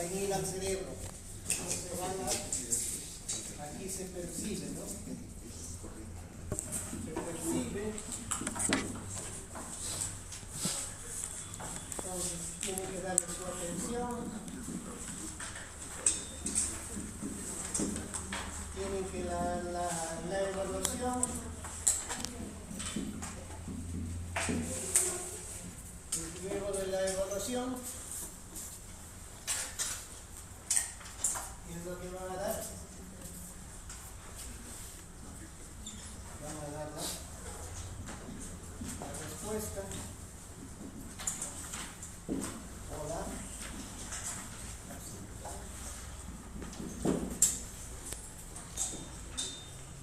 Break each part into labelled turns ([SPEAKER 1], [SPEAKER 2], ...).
[SPEAKER 1] venir al cerebro. Entonces aquí se percibe, ¿no? Se percibe. Entonces tiene que darle su atención. Tienen que la evaluación. Y luego de la evaluación, ¿qué es lo que van a dar? Van a dar la respuesta o la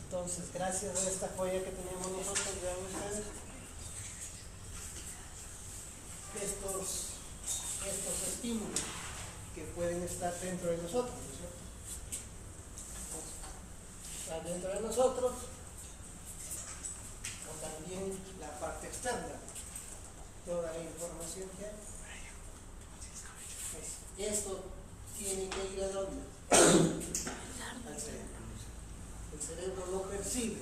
[SPEAKER 1] Entonces, gracias a esta joya que tenemos nosotros, vean ustedes, estos estímulos que pueden estar dentro de nosotros, ¿no es cierto? Están dentro de nosotros, o también la parte externa, toda la información que hay. Esto tiene que ir a dónde? Al cerebro. El cerebro lo percibe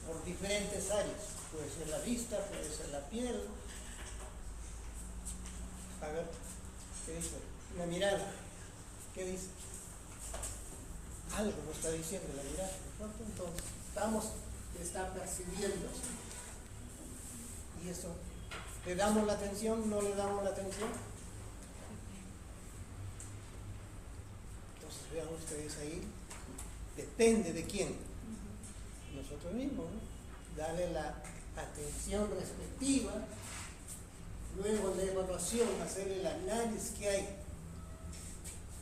[SPEAKER 1] por diferentes áreas, puede ser la vista, puede ser la piel. A ver, ¿qué dice? La mirada, ¿qué dice? Algo nos está diciendo la mirada, ¿no? Entonces, está percibiendo. Y eso, ¿le damos la atención? ¿No le damos la atención? Entonces, vean ustedes ahí. Depende de quién. Nosotros mismos, ¿no? Darle la atención respectiva, luego la evaluación, hacer el análisis que hay.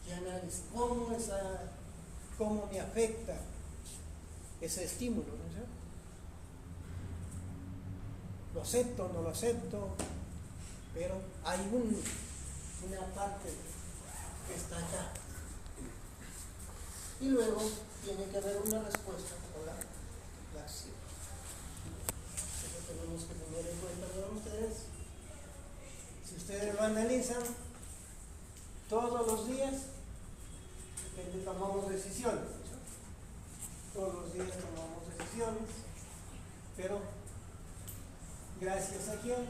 [SPEAKER 1] ¿Qué análisis? ¿Cómo me afecta ese estímulo? ¿No es cierto? ¿Lo acepto o no lo acepto? Pero hay una parte que está acá. Y luego tiene que haber una respuesta con la acción. Eso tenemos que tener en cuenta con ustedes. Si ustedes lo analizan todos los días, tomamos decisiones, ¿no? Todos los días tomamos decisiones, pero gracias a quién?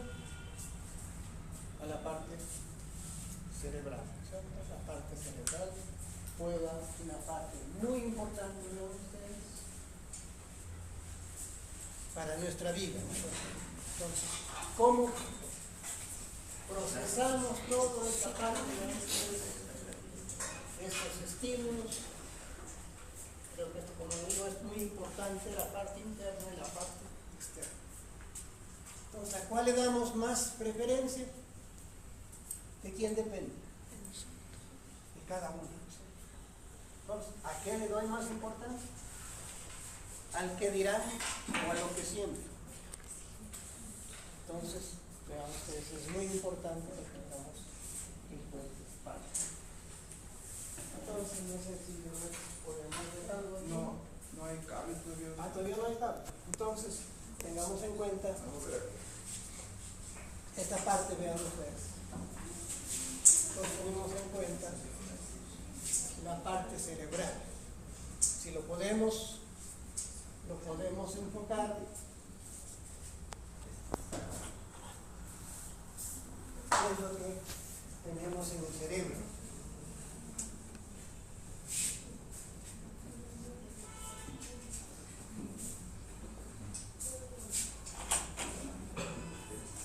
[SPEAKER 1] A la parte cerebral, ¿no? La parte cerebral juega una parte muy importante, ¿no? Ustedes, para nuestra vida, ¿no? Entonces, ¿cómo procesamos toda esta parte de estos estímulos? Creo que esto, como digo, es muy importante, la parte interna y la parte externa. Entonces, ¿a cuál le damos más preferencia? ¿De quién depende? De cada uno. Entonces, ¿a qué le doy más importancia? ¿Al que dirá o a lo que siente? Entonces, vean ustedes, es muy importante que tengamos en cuenta. Entonces, no sé si podemos ver algo aquí.
[SPEAKER 2] No hay cable todavía.
[SPEAKER 1] Todavía no hay cable. Entonces, tengamos en cuenta esta parte, vean ustedes. Entonces, tenemos en cuenta la parte cerebral. Si lo podemos enfocar, ¿qué es lo que tenemos en el cerebro?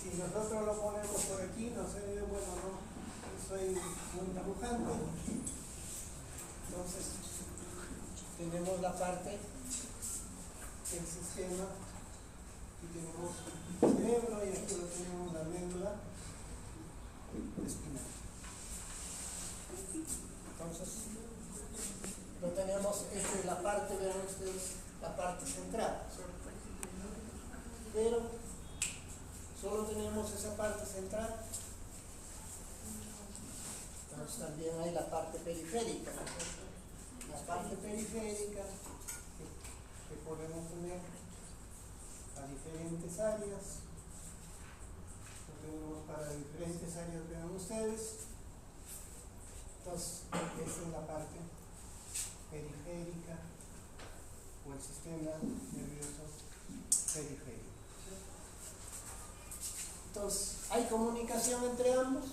[SPEAKER 1] Si nosotros lo ponemos por aquí, no sé, bueno, no soy un dibujante. Entonces, tenemos la parte del sistema y tenemos el cerebro y aquí lo tenemos la médula espinal. Entonces, lo tenemos, esta es la parte, vean ustedes, la parte central, ¿cierto? Pero solo tenemos esa parte central. Entonces también hay la parte periférica, ¿no? La parte periférica que podemos tener a diferentes áreas. Lo tenemos para diferentes áreas, vean ustedes. Entonces, esta es la parte periférica o el sistema nervioso periférico. Entonces, ¿hay comunicación entre ambos?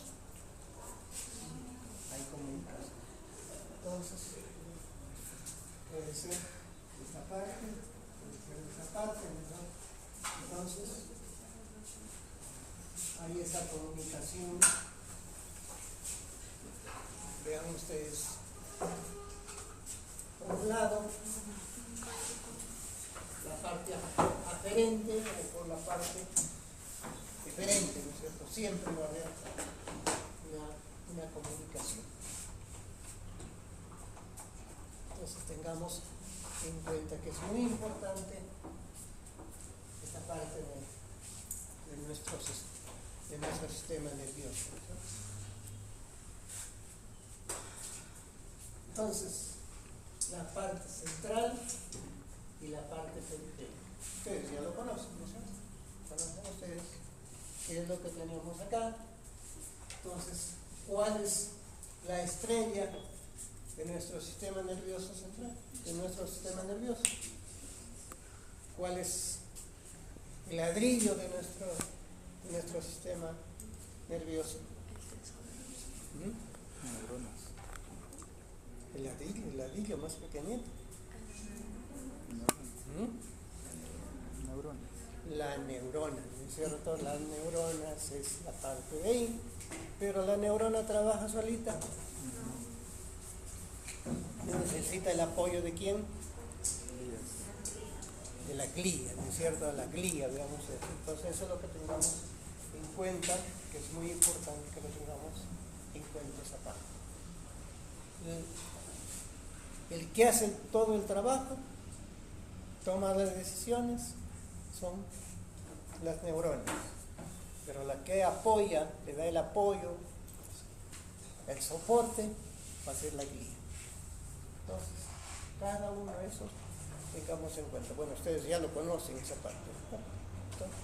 [SPEAKER 1] Hay comunicación. Entonces, puede ser esta parte, puede ser esta parte, ¿no? Entonces, hay esa comunicación. Vean ustedes, por un lado, la parte aferente o por la parte diferente, ¿no es cierto? Siempre va a haber una comunicación. Entonces tengamos en cuenta que es muy importante esta parte de nuestro sistema nervioso, ¿no? Entonces, la parte central y la parte periférica. Ustedes ya lo conocen, ¿no es cierto? Conocen ustedes qué es lo que tenemos acá. Entonces, ¿cuál es la estrella de nuestro sistema nervioso central? De nuestro sistema nervioso. ¿Cuál es el ladrillo de nuestro sistema nervioso?
[SPEAKER 2] Neuronas.
[SPEAKER 1] El ladrillo más pequeñito.
[SPEAKER 2] Neuronas.
[SPEAKER 1] La neurona, ¿no es cierto? Las neuronas es la parte de ahí, pero la neurona trabaja solita. Necesita el apoyo de quién? De la glía, ¿no es cierto? La glía, veamos eso. Entonces eso es lo que tengamos en cuenta, que es muy importante que lo tengamos en cuenta esa parte. El que hace todo el trabajo, toma las decisiones, son las neuronas, pero la que apoya, le da el apoyo, el soporte, va a ser la glía. Entonces, cada uno de esos tengamos en cuenta. Bueno, ustedes ya lo conocen esa parte, ¿no? Entonces,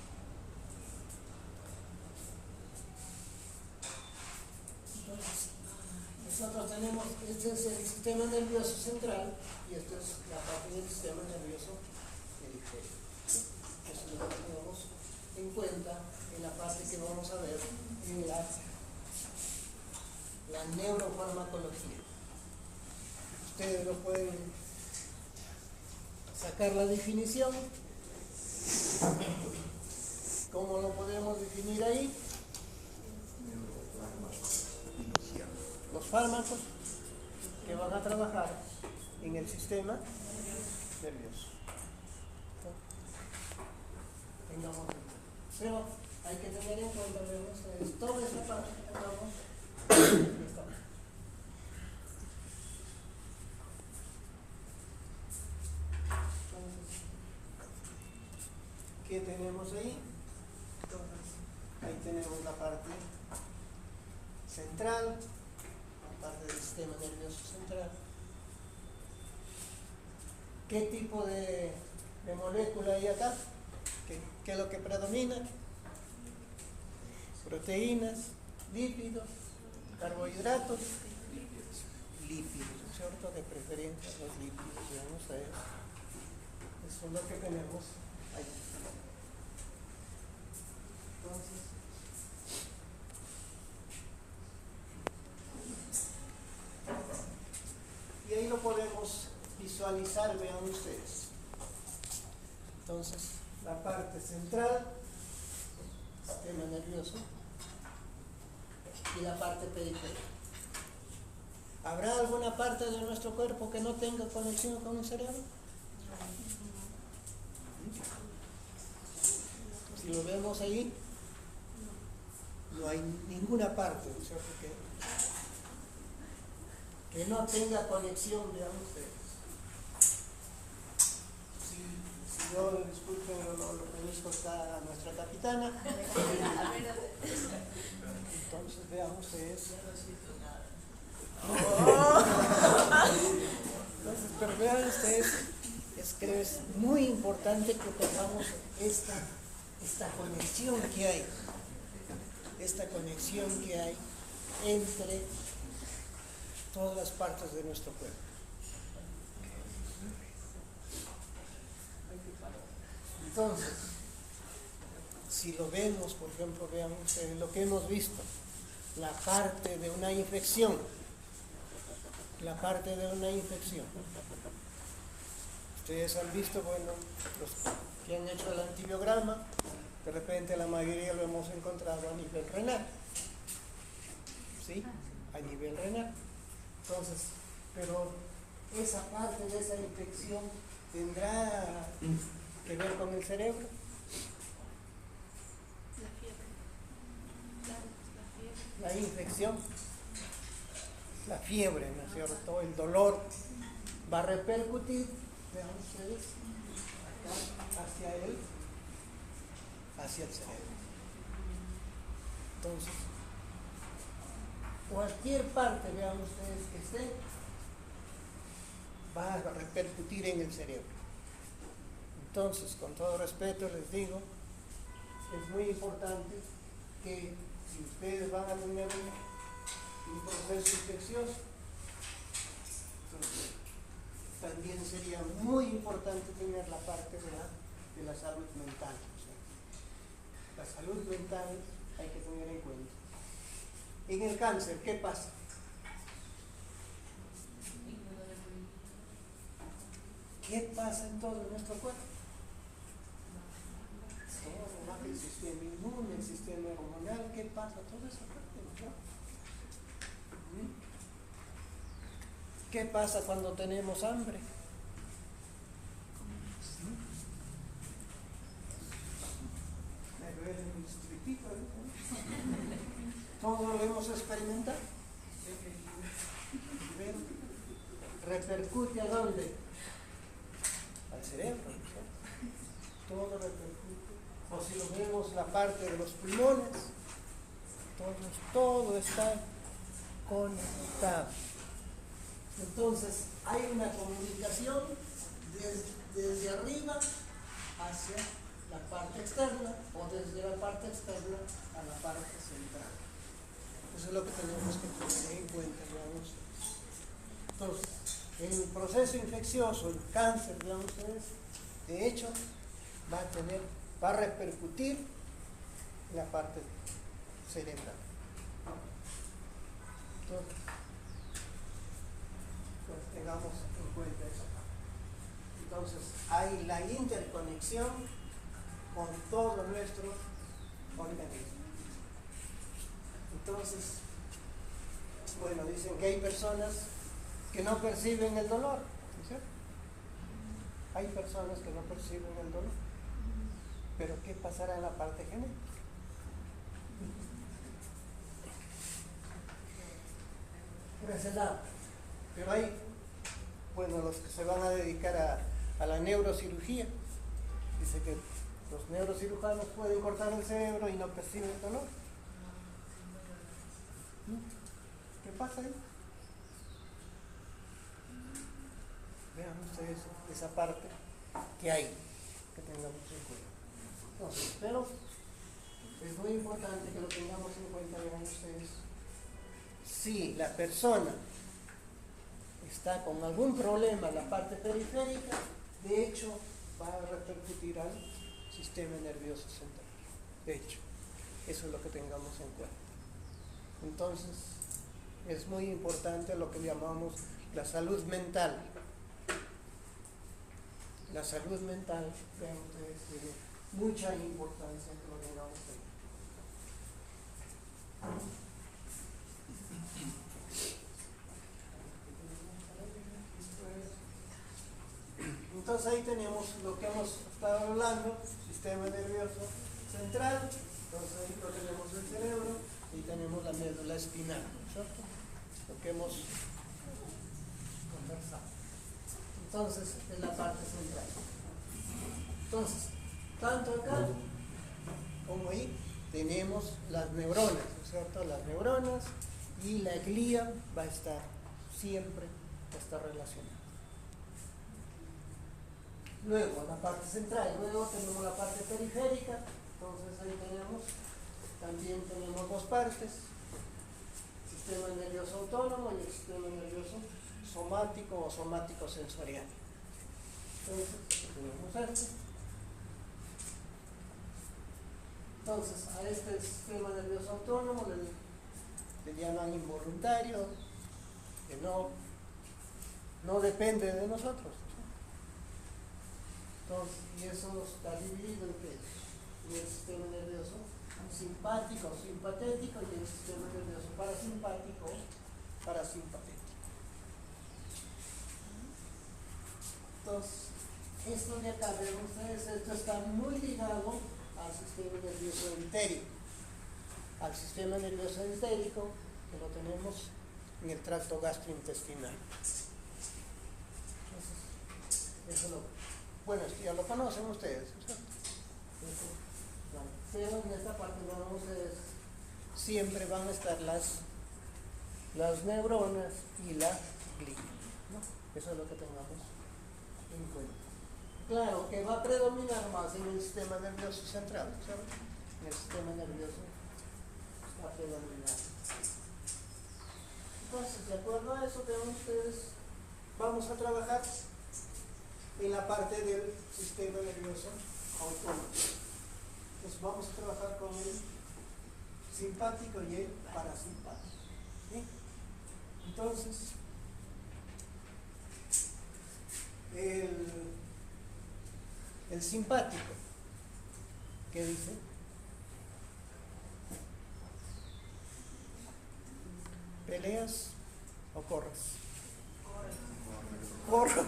[SPEAKER 1] nosotros tenemos, este es el sistema nervioso central y esto es la parte del sistema nervioso periférico. Eso es lo que tenemos en cuenta en la parte que vamos a ver en la neurofarmacología. Ustedes lo pueden sacar la definición. ¿Cómo lo podemos definir ahí? Los fármacos que van a trabajar en el sistema nervioso. Tengamos en cuenta. Pero hay que tener en cuenta, vemos, toda esa parte que hablamos, ¿qué tenemos ahí? Entonces, ahí tenemos la parte central, la parte del sistema nervioso central. ¿Qué tipo de molécula hay acá? ¿Qué es lo que predomina? Proteínas, lípidos, carbohidratos, lípidos, ¿no es cierto? De preferencia los lípidos, vamos a ver. Eso es lo que tenemos ahí. Entonces, y ahí lo podemos visualizar, vean ustedes. Entonces, la parte central, sistema nervioso, y la parte periférica. ¿Habrá alguna parte de nuestro cuerpo que no tenga conexión con el cerebro? Si lo vemos ahí, no hay ninguna parte, ¿no es cierto?, que no tenga conexión, vean ustedes. Si yo, disculpen, lo conozco está nuestra capitana. Entonces vean ustedes. Entonces, pero vean ustedes, creo que es muy importante que tengamos esta conexión que hay. Esta conexión que hay entre todas las partes de nuestro cuerpo. Entonces, si lo vemos, por ejemplo, vean ustedes lo que hemos visto, la parte de una infección, Ustedes han visto, bueno, los que han hecho el antibiograma, de repente la mayoría lo hemos encontrado a nivel renal, ¿sí? A nivel renal. Entonces, pero esa parte de esa infección tendrá que ver con el cerebro.
[SPEAKER 3] La fiebre. Claro, la fiebre.
[SPEAKER 1] La infección, la fiebre, ¿no es cierto? El dolor va a repercutir, vean ustedes, acá, hacia el cerebro. Entonces, cualquier parte, vean ustedes, que esté, va a repercutir en el cerebro. Entonces, con todo respeto les digo, es muy importante que si ustedes van a tener un proceso infeccioso, entonces, también sería muy importante tener la parte de la salud mental. O sea, la salud mental hay que tener en cuenta. En el cáncer, ¿qué pasa? ¿Qué pasa en todo nuestro cuerpo? Todo, baja el sistema inmune, el sistema hormonal, ¿qué pasa? Todo eso parte, ¿no? ¿Qué pasa cuando tenemos hambre? Me duele mis tripitos, ¿no? Todo lo hemos experimentado. ¿Repercute a dónde? Al cerebro, ¿no? Todo repercute. O si lo vemos la parte de los pulmones, todo está conectado. Entonces hay una comunicación desde arriba hacia la parte externa o desde la parte externa a la parte central. Eso es lo que tenemos que tener en cuenta, veamos. Entonces, el proceso infeccioso, el cáncer, vean ustedes, de hecho, va a repercutir en la parte cerebral. Entonces, pues tengamos en cuenta esa parte. Entonces, hay la interconexión con todo nuestro organismo. Entonces, bueno, dicen que hay personas que no perciben el dolor, ¿no es cierto? Hay personas que no perciben el dolor, pero ¿qué pasará en la parte genética? Por ese lado. Pero hay, bueno, los que se van a dedicar a la neurocirugía, dice que los neurocirujanos pueden cortar el cerebro y no perciben el dolor. ¿Qué pasa ahí? Vean ustedes esa parte que hay, que tengamos en cuenta. Entonces, pero es muy importante que lo tengamos en cuenta, vean ustedes. Si la persona está con algún problema en la parte periférica, de hecho va a repercutir al sistema nervioso central. De hecho, eso es lo que tengamos en cuenta. Entonces, es muy importante lo que llamamos la salud mental. La salud mental, vean ustedes, tiene mucha importancia que lo tengamos en. Entonces ahí tenemos lo que hemos estado hablando, sistema nervioso central, entonces ahí lo tenemos el cerebro y tenemos la médula espinal, ¿no es cierto? Lo que hemos conversado. Entonces es la parte central. Entonces, tanto acá como ahí tenemos las neuronas, ¿no es cierto? Las neuronas y la glía va a estar siempre relacionada. Luego la parte central, luego tenemos la parte periférica, entonces ahí también tenemos dos partes, sistema nervioso autónomo y el sistema nervioso somático o somático sensorial. Entonces, tenemos esto. Entonces, a este sistema nervioso autónomo le llaman involuntario, que no depende de nosotros. Entonces, y eso está dividido en el sistema nervioso simpático o simpatético y el sistema nervioso parasimpático o parasimpatético. Entonces, esto de acá, ven ustedes, esto está muy ligado al sistema nervioso entérico. Al sistema nervioso entérico, que lo tenemos en el tracto gastrointestinal. Entonces, bueno, esto ya lo conocen ustedes, ¿cierto? Pero en esta parte vamos a siempre van a estar las neuronas y la glía, ¿no? Eso es lo que tengamos en cuenta. Claro que va a predominar más en el sistema nervioso central, ¿sabes? En el sistema nervioso está predominando. Entonces, de acuerdo a eso, vean ustedes, vamos a trabajar en la parte del sistema nervioso autónomo. Entonces vamos a trabajar con el simpático y el parasimpático. ¿Sí? Entonces, el simpático, ¿qué dice? ¿Peleas o corres? Corro.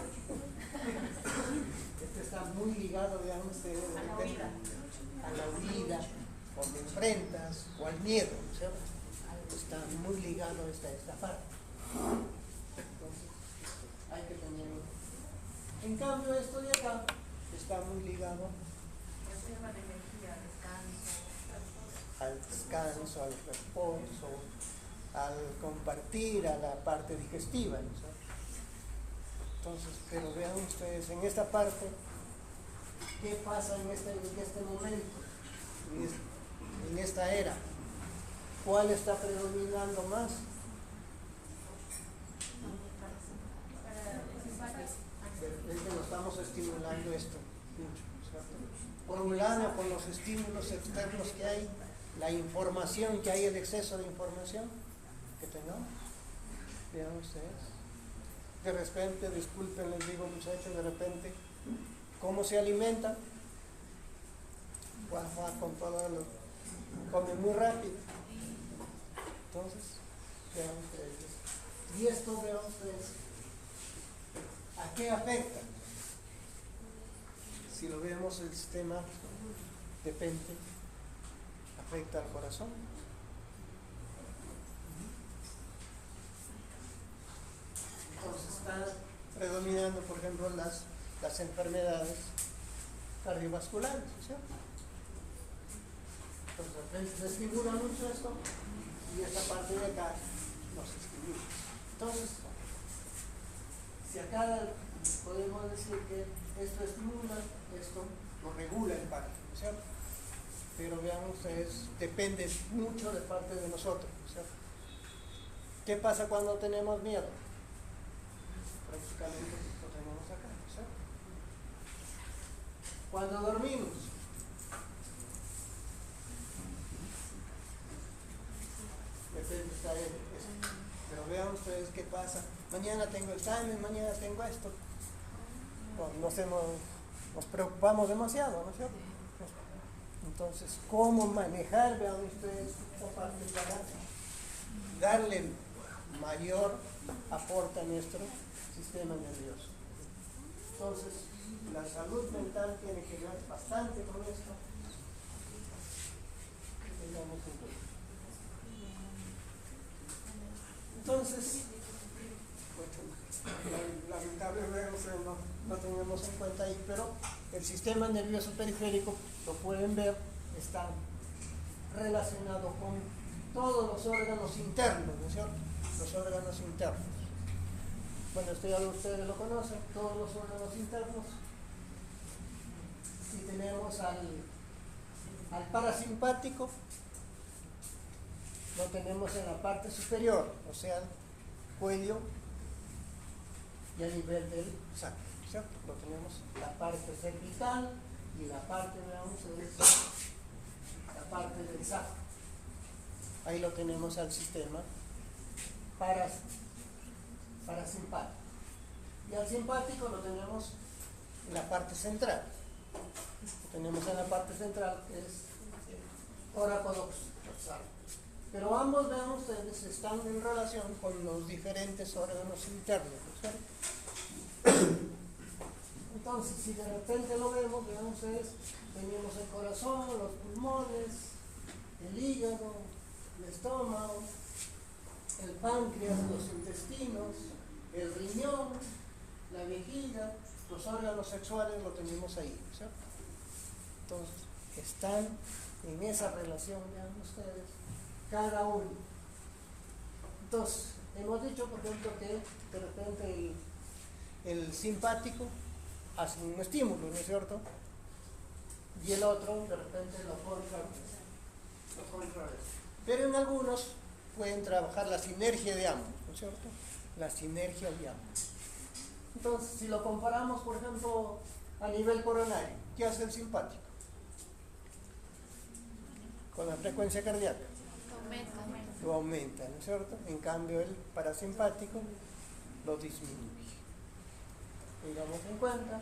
[SPEAKER 1] Este está muy ligado, vean ustedes, a la huida, o te enfrentas, o al miedo, ¿cierto? Está muy ligado a esta parte. Entonces, hay que tenerlo. En cambio, esto de acá está muy ligado al descanso, al reposo, al compartir, a la parte digestiva, ¿no? Entonces, pero vean ustedes, en esta parte, ¿qué pasa en este momento? En esta era, ¿cuál está predominando más? Es que lo estamos estimulando esto mucho, ¿cierto? Por un lado, con los estímulos externos que hay, la información que hay, el exceso de información que tengamos. Vean ustedes. De repente, disculpen, les digo muchachos, de repente, ¿cómo se alimentan? Con todo lo comen muy rápido. Entonces, vean ustedes. Y esto, vean ustedes, ¿a qué afecta? Si lo vemos, el sistema depende, afecta al corazón. Entonces está predominando, por ejemplo, las enfermedades cardiovasculares, ¿cierto? Entonces se estimula mucho esto y esta parte de acá nos estimula. Entonces, si acá podemos decir que esto estimula, esto lo regula en parte, ¿cierto? Pero vean ustedes, depende mucho de parte de nosotros, ¿cierto? ¿Qué pasa cuando tenemos miedo? Prácticamente lo tenemos acá, ¿cierto? Cuando dormimos, depende, está eso. Pero vean ustedes qué pasa. Mañana tengo examen, mañana tengo esto. Nos preocupamos demasiado, ¿no es cierto? Entonces, ¿cómo manejar, vean ustedes, esta parte para darle mayor aporte a nuestro sistema nervioso? Entonces, la salud mental tiene que ver bastante con esto. Tengamos en cuenta. Entonces, lamentablemente no tenemos en cuenta ahí, pero el sistema nervioso periférico, lo pueden ver, está relacionado con todos los órganos internos, ¿no es cierto? Los órganos internos. Bueno, esto ya ustedes lo conocen, todos los órganos internos. Si tenemos al parasimpático, lo tenemos en la parte superior, o sea, cuello y a nivel del sacro, ¿cierto? Lo tenemos en la parte cervical y la parte, veamos, la parte del sacro. Ahí lo tenemos al sistema parasimpático. Y al simpático lo tenemos en la parte central. Lo tenemos en la parte central, que es coracodorsal. Pero ambos, vean ustedes, están en relación con los diferentes órganos internos, ¿no es cierto? Entonces, si de repente lo vemos, vean ustedes, tenemos el corazón, los pulmones, el hígado, el estómago, el páncreas, los intestinos, el riñón, la vejiga, los órganos sexuales lo tenemos ahí, ¿cierto? Entonces, están en esa relación, vean ustedes, cada uno. Entonces, hemos dicho, por ejemplo, que de repente el simpático hace un estímulo, ¿no es cierto? Y el otro, de repente, lo contrarresta. Pero en algunos pueden trabajar la sinergia de ambos, ¿no es cierto? La sinergia de ambos. Entonces, si lo comparamos, por ejemplo, a nivel coronario, ¿qué hace el simpático? Con la frecuencia cardíaca. Lo aumenta, ¿no es cierto? En cambio, el parasimpático lo disminuye. Tengamos en cuenta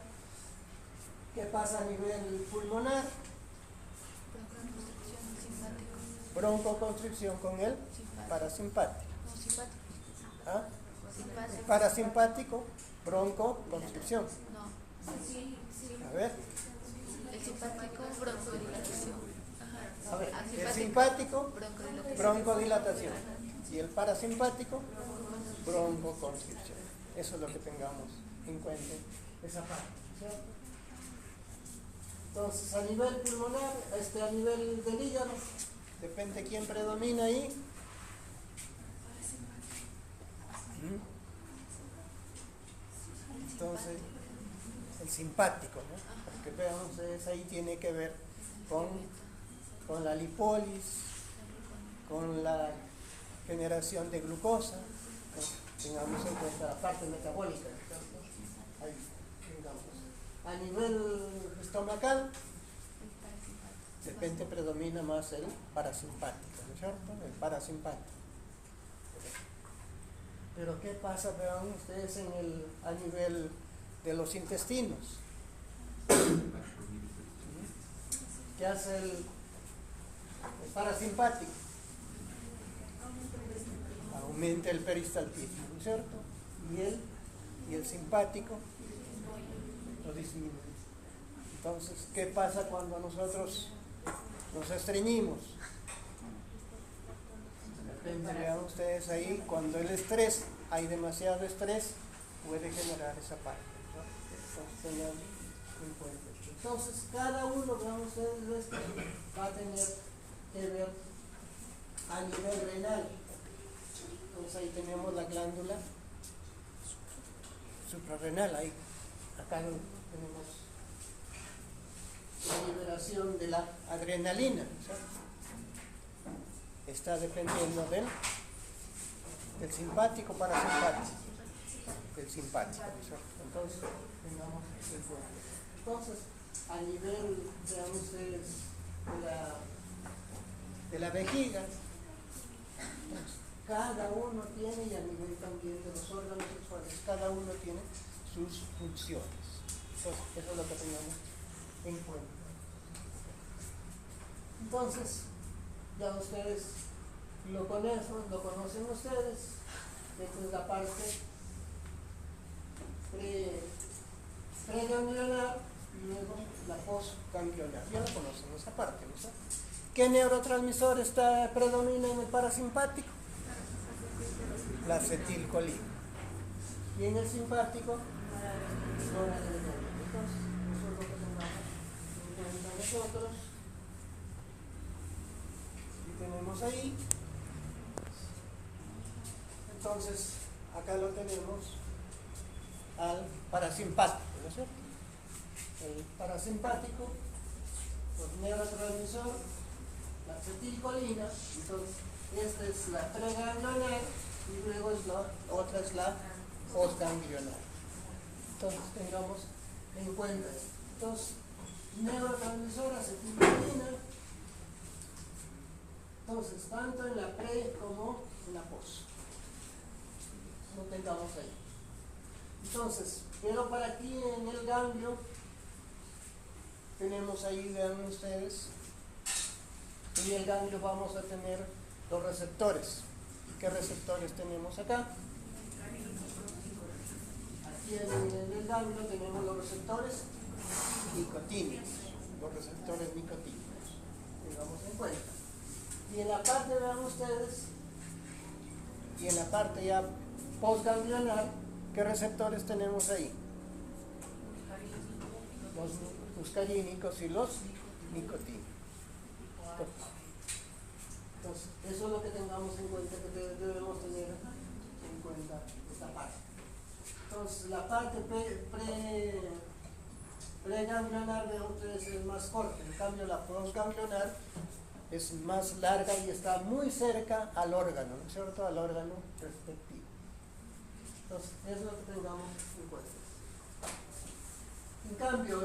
[SPEAKER 1] qué pasa a nivel pulmonar. Broncoconstricción con el parasimpático. ¿Ah? El parasimpático, broncoconstricción. A ver.
[SPEAKER 3] El simpático, broncodilatación.
[SPEAKER 1] A ver, el simpático, broncodilatación. Y el parasimpático, broncoconstricción. Eso es lo que tengamos en cuenta, esa parte, ¿cierto? Entonces, a nivel pulmonar, a nivel del hígado, depende quién predomina ahí. Entonces, el simpático, ¿no? Porque vean ustedes, ahí tiene que ver con la lipólisis, con la generación de glucosa, ¿no? Tengamos en cuenta la parte metabólica, ¿no? Ahí, digamos. A nivel estomacal, de repente predomina más el parasimpático, ¿no es cierto? El parasimpático. Pero ¿qué pasa, vean ustedes, a nivel de los intestinos? ¿Qué hace el parasimpático? Aumenta el peristaltismo, ¿no es cierto? Y el simpático lo disminuye. Entonces, ¿qué pasa cuando nosotros nos estreñimos? Vean ustedes ahí, cuando el estrés, hay demasiado estrés, puede generar esa parte, ¿no? Entonces, tengan en cuenta. Entonces, cada uno, vean ustedes, de esto va a tener que ver a nivel renal. Entonces, ahí tenemos la glándula suprarrenal, ahí, acá tenemos la liberación de la adrenalina, ¿cierto? Está dependiendo del simpático parasimpático, del simpático, ¿cierto? Entonces, tengamos en cuenta. Entonces, a nivel, vean ustedes, de la vejiga, pues, cada uno tiene, y a nivel también de los órganos sexuales, cada uno tiene sus funciones. Entonces, eso es lo que tengamos en cuenta. Entonces, ya ustedes lo conocen ustedes. Esta es la parte preganglionar y luego la postganglionar. Ya la conocen esa parte, ¿no? ¿Qué neurotransmisor predomina en el parasimpático? La acetilcolina. Y en el simpático, noradrenalina. Entonces, eso es lo que tengamos en cuenta nosotros. Tenemos ahí. Entonces, acá lo tenemos al parasimpático, ¿no es cierto? El parasimpático, los neurotransmisor, la acetilcolina. Entonces, Esta es la preganglionar y luego otra es la postganglionar. Entonces tengamos en cuenta esto. Entonces, neurotransmisora acetilcolina. Entonces, tanto en la pre como en la post. Lo tengamos ahí. Entonces, pero para aquí en el ganglio, tenemos ahí, vean ustedes, en el ganglio vamos a tener los receptores. ¿Qué receptores tenemos acá? Aquí en el ganglio tenemos los receptores nicotínicos. Los receptores nicotínicos. Tengamos en cuenta. Y en la parte, vean ustedes, y en la parte ya postganglionar, ¿qué receptores tenemos ahí? Los muscarínicos y los nicotínicos. Entonces, eso es lo que tengamos en cuenta, que debemos tener en cuenta esta parte. Entonces, la parte preganglionar, vean ustedes, es más corta. En cambio, la postganglionar es más larga y está muy cerca al órgano, ¿no es cierto? Al órgano respectivo. Entonces, eso es lo que tengamos en cuenta. En cambio,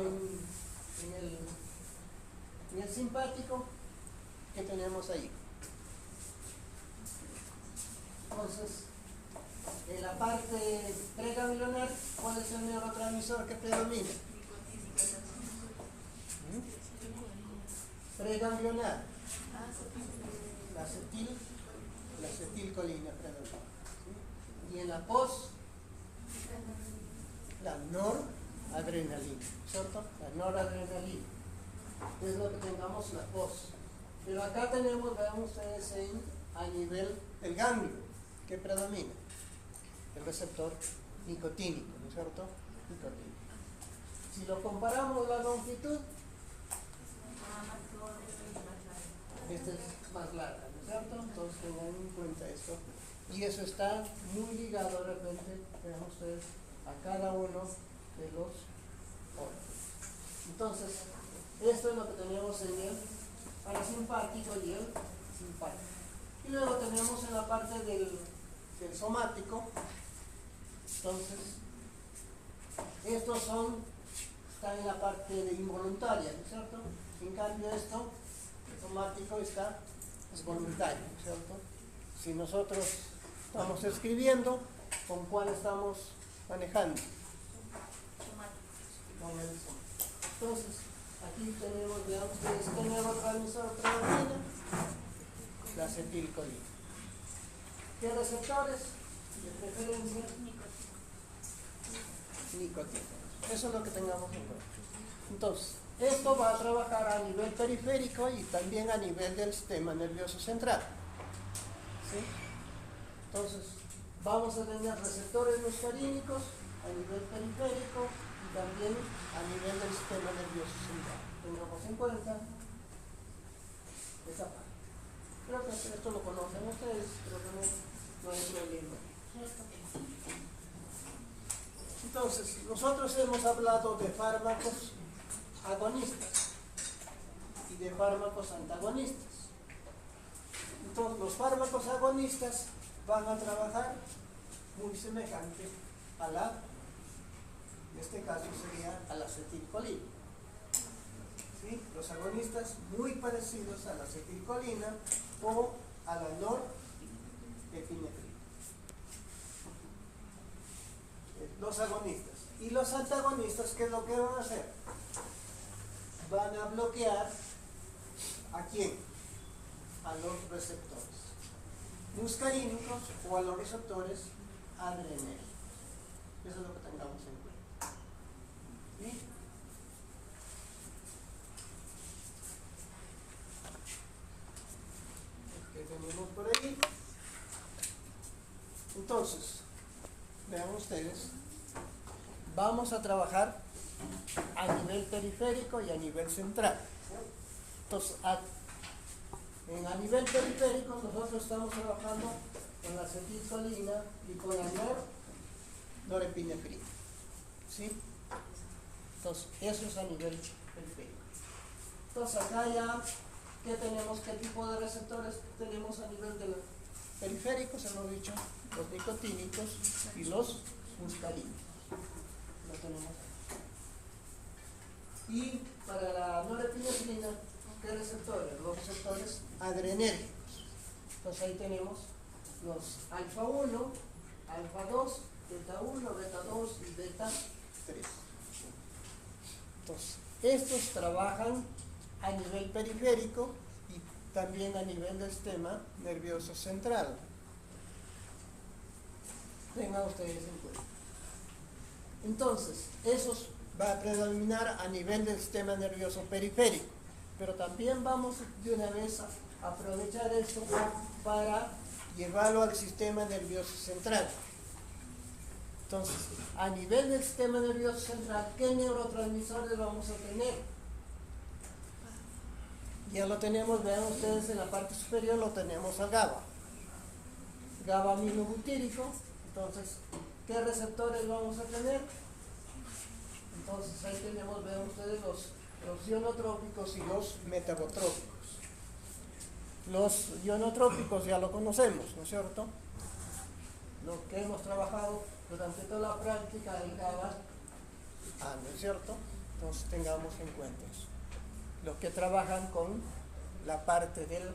[SPEAKER 1] en el simpático, ¿qué tenemos ahí? Entonces, en la parte preganglionar, ¿cuál es el neurotransmisor que predomina? Preganglionar. La acetilcolina predomina. ¿Sí? Y en la post, la noradrenalina, ¿cierto? La noradrenalina. Es lo que tengamos la post. Pero acá tenemos, vean ustedes, a nivel del ganglio, ¿qué predomina? El receptor nicotínico, ¿no es cierto? Nicotínico. Si lo comparamos la longitud, esta es más larga, ¿no es cierto? Entonces tengan en cuenta esto. Y eso está muy ligado de repente, vean ustedes, a cada uno de los órganos. Entonces, esto es lo que tenemos en el parasimpático y el simpático. Y luego tenemos en la parte del somático. Entonces, estos están en la parte de involuntaria, ¿no es cierto? En cambio esto, el somático es voluntario, ¿no es cierto? Si nosotros estamos escribiendo, ¿con cuál estamos manejando? Con el somático. Entonces, aquí tenemos, vean ustedes, ¿qué neurotransmisor predomina? La acetilcolina. ¿Qué receptores? De preferencia, nicotina. Eso es lo que tengamos en cuenta. Entonces, esto va a trabajar a nivel periférico y también a nivel del sistema nervioso central. ¿Sí? Entonces, vamos a tener receptores muscarínicos a nivel periférico y también a nivel del sistema nervioso central. Tengamos en cuenta esa parte. Creo que esto lo conocen ustedes, creo que no hay problema. Entonces, nosotros hemos hablado de fármacos agonistas y de fármacos antagonistas. Entonces, los fármacos agonistas van a trabajar muy semejante en este caso sería a la acetilcolina. ¿Sí? Los agonistas muy parecidos a la acetilcolina o a la norepinefrina. Los agonistas. Y los antagonistas, ¿qué es lo que van a hacer? Van a bloquear ¿a quién? A los receptores muscarínicos o a los receptores adrenérgicos. Eso es lo que tengamos en cuenta. ¿Sí? ¿Qué tenemos por ahí? Entonces, vean ustedes, vamos a trabajar a nivel periférico y a nivel central. Entonces, a nivel periférico nosotros estamos trabajando con la acetilcolina y con la norepinefrina. ¿Sí? Entonces, eso es a nivel periférico. Entonces, acá ya ¿qué tenemos? ¿Qué tipo de receptores tenemos a nivel del periférico? Se hemos dicho, los nicotínicos y los muscarínicos. Lo tenemos ahí. Y para la norepinefrina, ¿qué receptores? Los receptores adrenérgicos. Entonces ahí tenemos los alfa 1, alfa 2, beta 1, beta 2 y beta 3. Entonces, estos trabajan a nivel periférico y también a nivel del sistema nervioso central. Tengan ustedes en cuenta. Entonces, esos va a predominar a nivel del sistema nervioso periférico, pero también vamos de una vez a aprovechar esto para llevarlo al sistema nervioso central. Entonces, a nivel del sistema nervioso central, ¿qué neurotransmisores vamos a tener? Ya lo tenemos, vean ustedes en la parte superior, lo tenemos al GABA. GABA aminobutírico. Entonces, ¿qué receptores vamos a tener? Entonces, ahí tenemos, vean ustedes, los ionotrópicos y los metabotrópicos. Los ionotrópicos ya lo conocemos, ¿no es cierto? Lo que hemos trabajado durante toda la práctica del GABA, ¿no es cierto? Entonces tengamos en cuenta eso. Los que trabajan con la parte del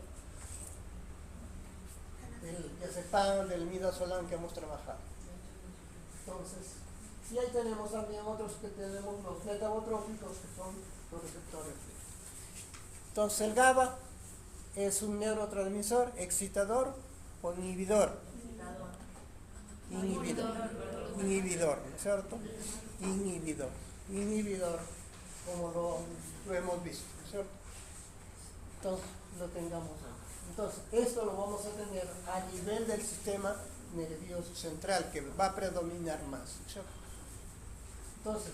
[SPEAKER 1] diazepam, del midazolam que hemos trabajado. Entonces, y ahí tenemos también otros que tenemos los metabotrópicos, que son los receptores. Entonces el GABA es un neurotransmisor excitador o inhibidor. Inhibidor, ¿no es cierto? Inhibidor, como lo hemos visto, ¿no es cierto? Entonces, lo tengamos ahí. Entonces, esto lo vamos a tener a nivel del sistema nervioso central, que va a predominar más, ¿no es cierto? Entonces,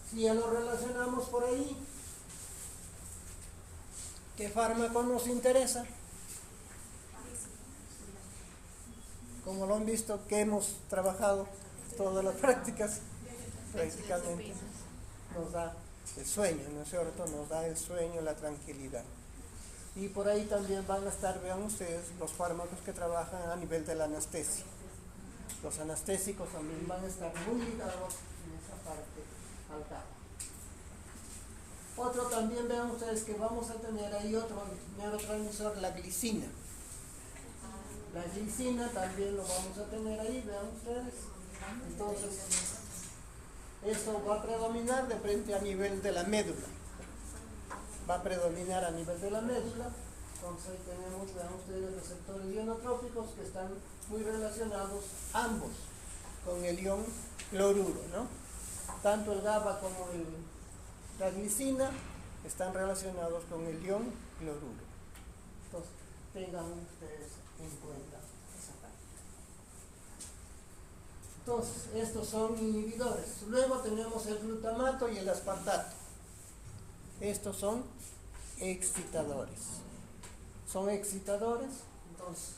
[SPEAKER 1] si ya lo relacionamos por ahí, ¿qué fármaco nos interesa? Como lo han visto, que hemos trabajado todas las prácticas, prácticamente nos da el sueño, ¿no es cierto? Nos da el sueño, la tranquilidad. Y por ahí también van a estar, vean ustedes, los fármacos que trabajan a nivel de la anestesia. Los anestésicos también van a estar muy ligados en esa parte al GABA. Otro también, vean ustedes que vamos a tener ahí otro neurotransmisor, la glicina. La glicina también lo vamos a tener ahí, vean ustedes. Entonces, esto va a predominar de frente a nivel de la médula. Va a predominar a nivel de la médula. Entonces ahí tenemos, vean ustedes, receptores ionotrópicos que están muy relacionados ambos con el ion cloruro, ¿no? Tanto el GABA como la glicina están relacionados con el ion cloruro. Entonces, tengan ustedes en cuenta esa parte. Entonces, estos son inhibidores. Luego tenemos el glutamato y el aspartato. Estos son excitadores. Son excitadores. Entonces,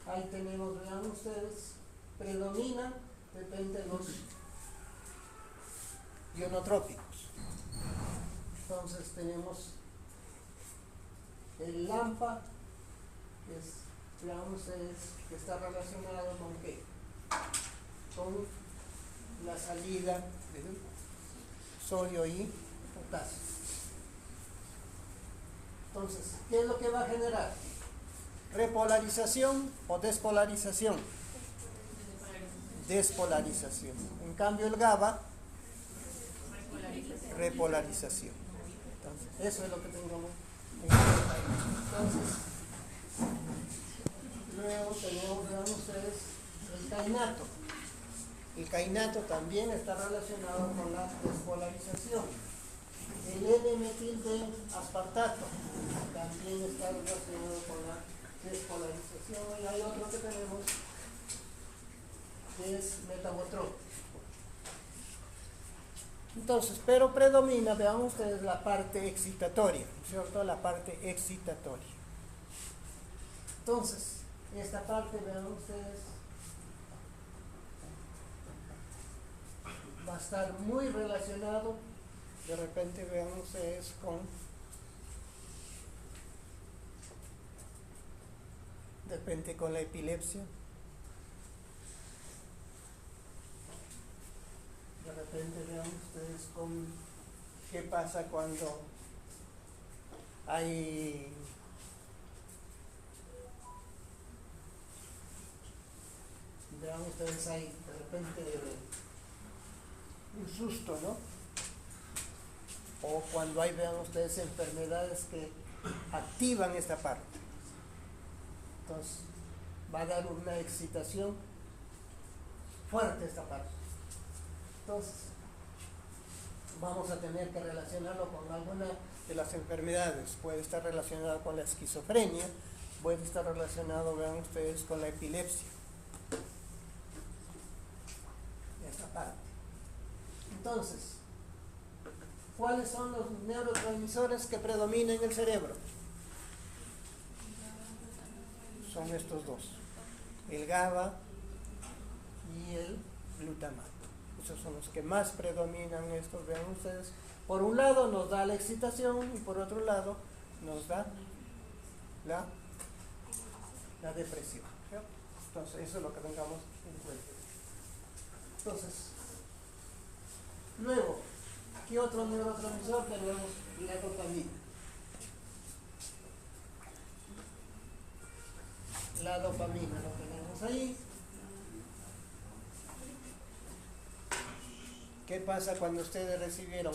[SPEAKER 1] ahí tenemos, vean ustedes, predominan, depende de los ionotrópicos. Entonces tenemos el LAMPA, que es, vean ustedes, que está relacionado con qué? Con la salida del sodio y potasio. Entonces, ¿qué es lo que va a generar? ¿Repolarización o despolarización? Despolarización. En cambio el GABA, repolarización. Entonces, eso es lo que tengamos en cuenta. Entonces, luego tenemos, vean ustedes, el cainato. El cainato también está relacionado con la despolarización. El N-metil de aspartato también está relacionado con la despolarización. Y hay otro que tenemos que es metabotrópico. Entonces, pero predomina, vean ustedes, la parte excitatoria, ¿cierto? La parte excitatoria. Entonces, esta parte, vean ustedes, va a estar muy relacionado, de repente vean ustedes, con repente con la epilepsia. De repente vean ustedes con qué pasa cuando hay vean ustedes hay de repente un susto, ¿no? O cuando hay, vean ustedes, enfermedades que activan esta parte. Entonces, va a dar una excitación fuerte esta parte. Entonces, vamos a tener que relacionarlo con alguna de las enfermedades. Puede estar relacionado con la esquizofrenia, puede estar relacionado, vean ustedes, con la epilepsia. Esta parte. Entonces, ¿cuáles son los neurotransmisores que predominan en el cerebro? Son estos dos, el GABA y el glutamato. Esos son los que más predominan estos, vean ustedes. Por un lado nos da la excitación y por otro lado nos da la depresión, ¿cierto? Entonces eso es lo que tengamos en cuenta. Entonces, luego, ¿qué otro neurotransmisor tenemos? La dopamina. La dopamina lo tenemos ahí. ¿Qué pasa cuando ustedes recibieron?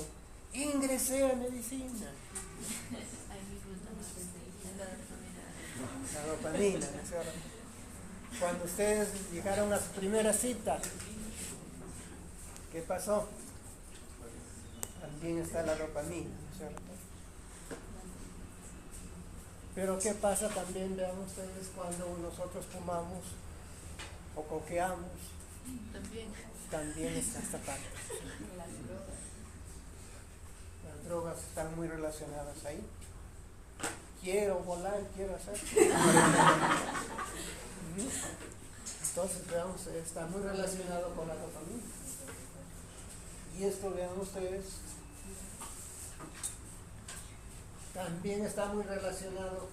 [SPEAKER 1] Ingresé a medicina. La dopamina, ¿no es cierto? Cuando ustedes llegaron a su primera cita, ¿qué pasó? También está la dopamina, ¿no es cierto? Pero ¿qué pasa también, vean ustedes, cuando nosotros fumamos o coqueamos? También está esta parte. Las drogas están muy relacionadas ahí. Quiero volar, quiero hacer. Entonces, vean ustedes, está muy relacionado con la dopamina. Y esto, vean ustedes, también está muy relacionado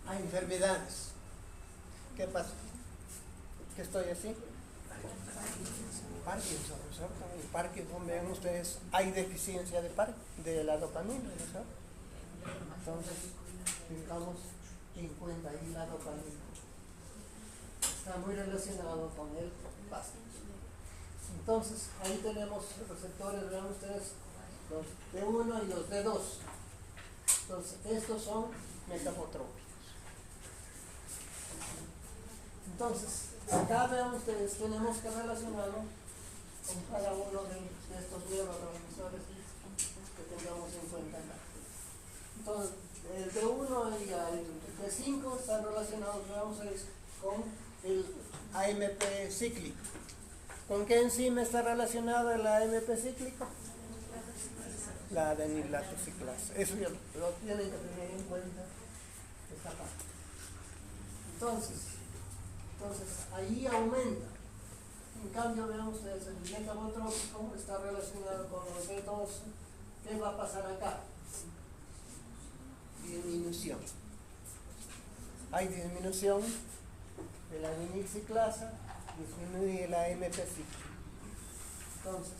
[SPEAKER 1] a enfermedades. ¿Qué pasa? ¿Qué estoy así? Parkinson, ¿no es cierto? En Parkinson, vean ustedes, hay deficiencia de la dopamina, ¿no es cierto? Entonces, tengamos en cuenta ahí la dopamina. Está muy relacionado con el pasto. Entonces, ahí tenemos receptores, vean ustedes, los D1 y los D2. Entonces, estos son metapotrópicos. Entonces, acá vean ustedes, tenemos que relacionarlo con cada uno de estos neurotransmisores que tengamos en cuenta acá. Entonces, el D1 y el D5 están relacionados, veamos, con el AMP cíclico. ¿Con qué enzima está relacionado el AMP cíclico? La adenilato ciclasa. Eso ya lo tienen que tener en cuenta esta parte. Entonces ahí aumenta. En cambio, vean ustedes, el metabotrópico está relacionado con los B2. ¿Qué va a pasar acá? Disminución. Hay disminución de la adenilciclasa, disminuye la AMP cíclica. Entonces,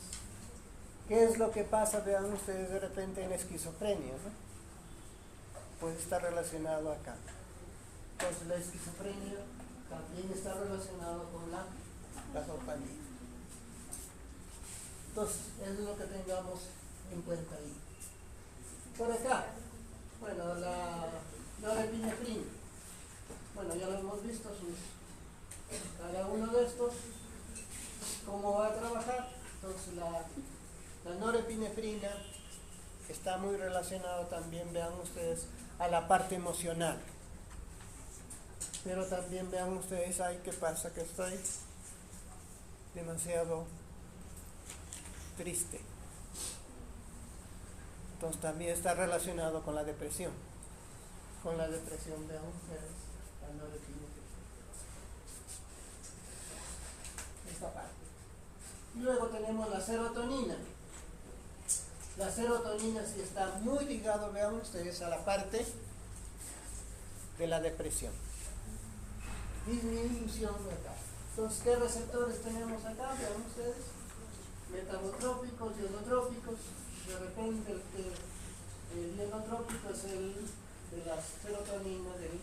[SPEAKER 1] ¿qué es lo que pasa, vean ustedes, de repente en la esquizofrenia, ¿no? Puede estar relacionado acá. Entonces, la esquizofrenia también está relacionado con la dopamina. Entonces, eso es lo que tengamos en cuenta ahí. Por acá, bueno, la norepinefrina. Bueno, ya lo hemos visto, cada uno de estos, cómo va a trabajar. Entonces, la norepinefrina está muy relacionado también, vean ustedes, a la parte emocional. Pero también vean ustedes, ay, ¿qué pasa? Que estoy demasiado triste. Entonces también está relacionado con la depresión. Con la depresión, vean ustedes, la norepinefrina. Esta parte. Y luego tenemos la serotonina. La serotonina sí está muy ligado, vean ustedes, a la parte de la depresión. disminución de acá. Entonces, ¿qué receptores tenemos acá? Vean ustedes, metabotrópicos, ionotrópicos. De repente el ionotrópico es el de la serotonina del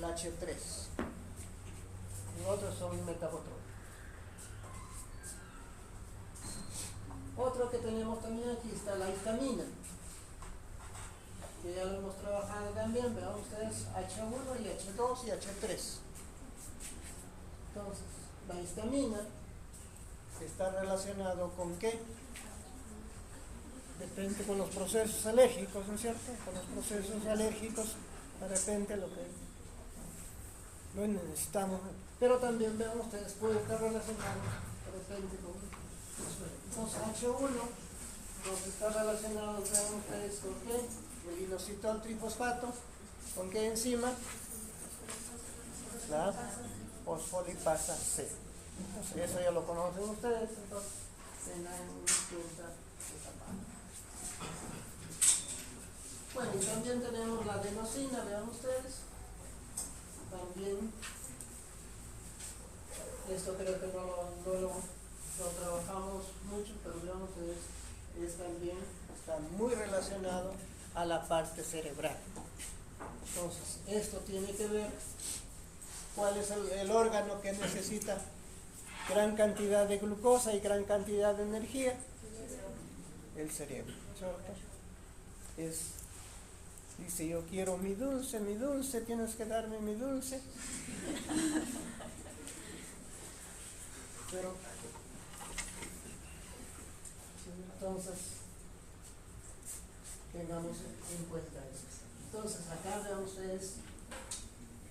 [SPEAKER 1] H3. Y otros son metabotrópicos. Otro que tenemos también aquí está la histamina, que ya lo hemos trabajado también. Vean ustedes, H1 y H2 y H3. Entonces, la histamina está relacionado con ¿qué? Depende con los procesos alérgicos, ¿no es cierto? Con los procesos alérgicos, de repente lo necesitamos. Pero también, vean ustedes, puede estar relacionado de repente con entonces H1, entonces está relacionado, vean ustedes, con ¿qué? El inositol trifosfato, ¿con qué enzima? La fosfolipasa C. Entonces, eso ya lo conocen ustedes, entonces tengan en cuenta esa parte. Bueno, y también tenemos la adenosina, vean ustedes. También, esto creo que no lo trabajamos mucho, pero vean ustedes, es también, está muy relacionado a la parte cerebral. Entonces, esto tiene que ver cuál es el órgano que necesita gran cantidad de glucosa y gran cantidad de energía. El cerebro, ¿cierto? Dice, yo quiero mi dulce, tienes que darme mi dulce. Pero, entonces, tengamos en cuenta eso. Entonces, acá vean ustedes,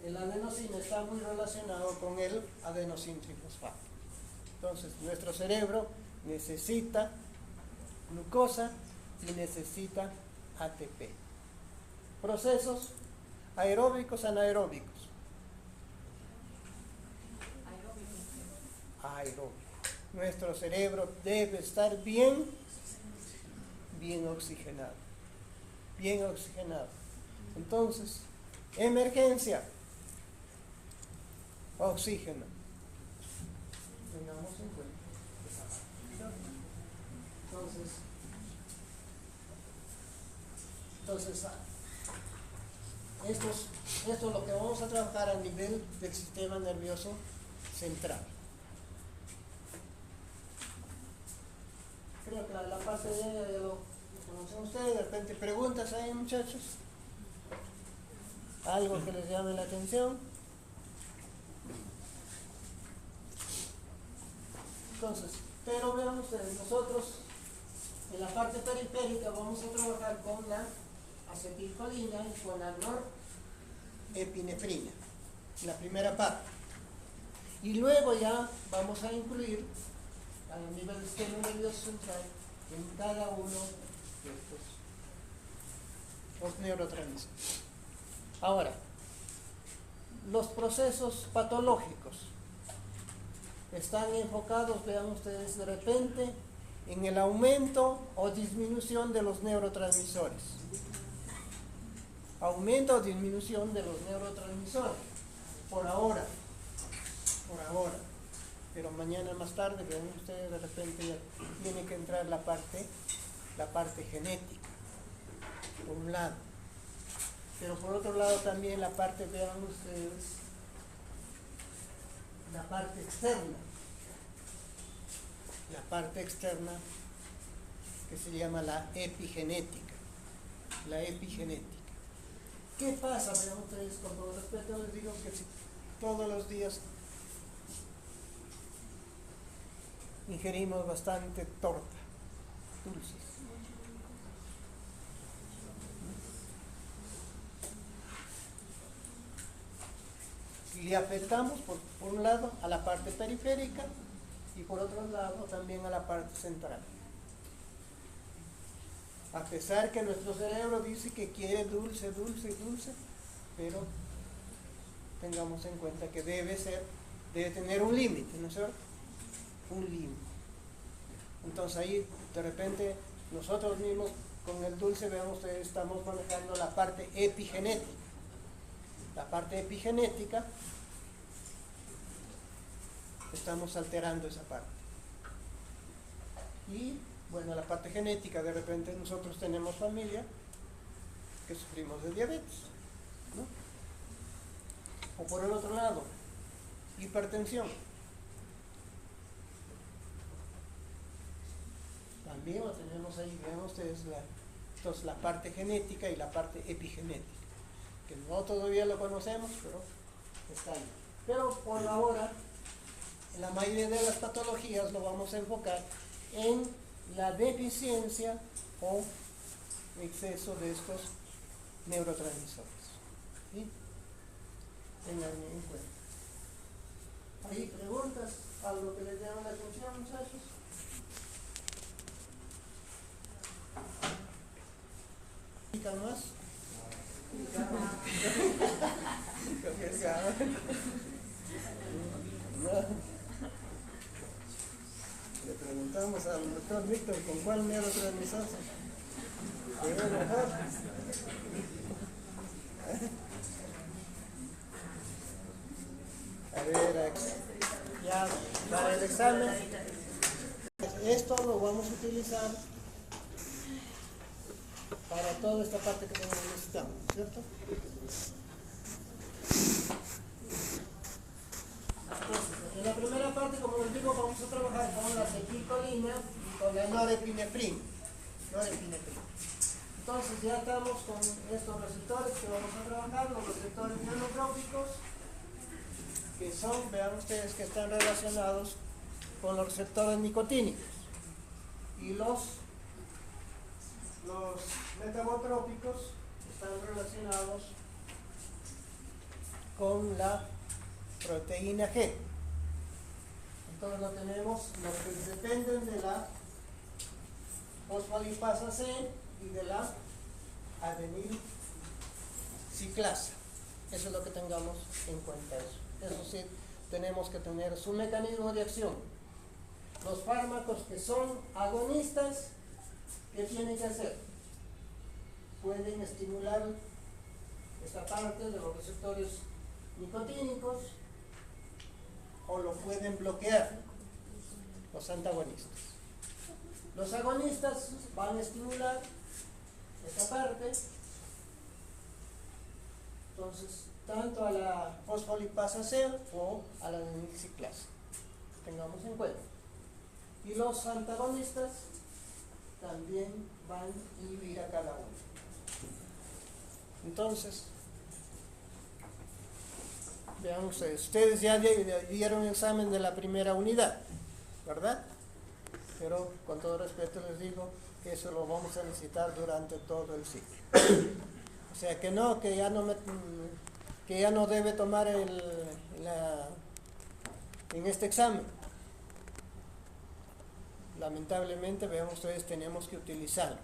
[SPEAKER 1] el adenosina está muy relacionado con el adenosín trifosfato. Entonces, nuestro cerebro necesita glucosa y necesita ATP. Procesos aeróbicos, anaeróbicos. Aeróbico. Nuestro cerebro debe estar bien oxigenado. Bien oxigenado. Entonces, emergencia. Oxígeno. Tengamos en cuenta esa parte. Entonces esto es lo que vamos a trabajar a nivel del sistema nervioso central. Creo que la parte de ella ya lo conocen ustedes. De repente preguntas ahí, muchachos, algo que les llame la atención. Entonces, pero vean ustedes, nosotros en la parte periférica vamos a trabajar con la acetilcolina y con la norepinefrina, la primera parte. Y luego ya vamos a incluir a nivel del sistema nervioso central en cada uno de estos los neurotransmisores. Ahora, los procesos patológicos están enfocados, vean ustedes, de repente en el aumento o disminución de los neurotransmisores. Aumento o disminución de los neurotransmisores. Por ahora. Pero mañana más tarde, vean ustedes, de repente ya tiene que entrar la parte genética, por un lado. Pero por otro lado también la parte, vean ustedes, la parte externa. La parte externa que se llama la epigenética. La epigenética. ¿Qué pasa? Vean ustedes, con todo respeto les digo que si todos los días ingerimos bastante torta, dulces. Y le afectamos por un lado a la parte periférica y por otro lado también a la parte central. A pesar que nuestro cerebro dice que quiere dulce, pero tengamos en cuenta que debe tener un límite, ¿no es cierto? Un límite. Entonces ahí de repente nosotros mismos con el dulce, veamos, estamos manejando la parte epigenética. La parte epigenética estamos alterando esa parte. Y bueno, la parte genética, de repente nosotros tenemos familia que sufrimos de diabetes, ¿no? O por el otro lado, hipertensión. También lo tenemos ahí, vean ustedes, entonces la parte genética y la parte epigenética, que no todavía lo conocemos, pero está ahí. Pero por ahora, en la mayoría de las patologías lo vamos a enfocar en la deficiencia o exceso de estos neurotransmisores. ¿Sí? Tengan en cuenta. ¿Hay preguntas? ¿Algo que les llame la atención, muchachos? ¿Pican más? Le preguntamos al doctor Víctor con cuál neurotransmisor se ve mejor. A ver, ya para el examen, esto lo vamos a utilizar para toda esta parte que necesitamos, ¿cierto? Entonces, en la primera parte, como les digo, vamos a trabajar con la acetilcolina y con la norepinefrina. Entonces ya estamos con estos receptores que vamos a trabajar, los receptores nanotrópicos, que son, vean ustedes, que están relacionados con los receptores nicotínicos, y los metabotrópicos están relacionados con la proteína G. Entonces lo tenemos los que dependen de la fosfolipasa C y de la adenil ciclasa. Eso es lo que tengamos en cuenta. Eso sí, tenemos que tener su mecanismo de acción. Los fármacos que son agonistas, ¿qué tienen que hacer? Pueden estimular esta parte de los receptores nicotínicos o lo pueden bloquear los antagonistas. Los agonistas van a estimular esta parte, entonces, tanto a la fosfolipasa C o a la adenilciclasa. Tengamos en cuenta. Y los antagonistas también van a inhibir a cada uno. Entonces, vean ustedes ya dieron el examen de la primera unidad, ¿verdad? Pero con todo respeto les digo que eso lo vamos a necesitar durante todo el ciclo. O sea que no, que ya no debe tomar en este examen. Lamentablemente, vean ustedes, tenemos que utilizarlo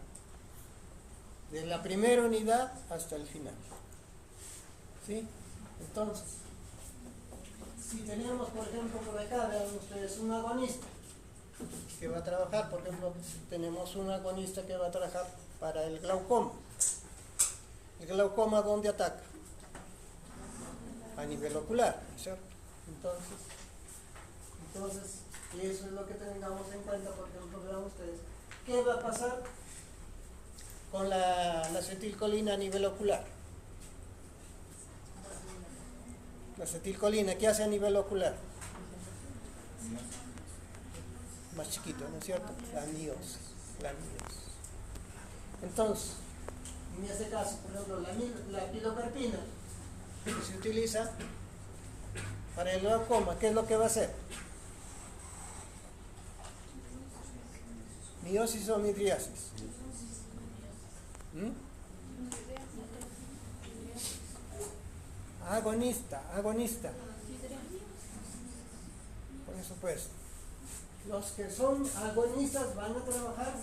[SPEAKER 1] desde la primera unidad hasta el final. ¿Sí? Entonces, si tenemos, por ejemplo, por acá, vean ustedes, un agonista que va a trabajar, por ejemplo, tenemos un agonista que va a trabajar para el glaucoma. ¿El glaucoma dónde ataca? A nivel ocular, ¿cierto? Entonces, eso es lo que tengamos en cuenta, por ejemplo, vean ustedes, ¿qué va a pasar con la acetilcolina a nivel ocular? La acetilcolina, ¿qué hace a nivel ocular? Más chiquito, ¿no es cierto? La miosis. Entonces, en este caso, por ejemplo, la pilocarpina que se utiliza para el glaucoma, ¿qué es lo que va a hacer? ¿Miosis o midriasis? Agonista. Por eso pues, los que son agonistas van a trabajar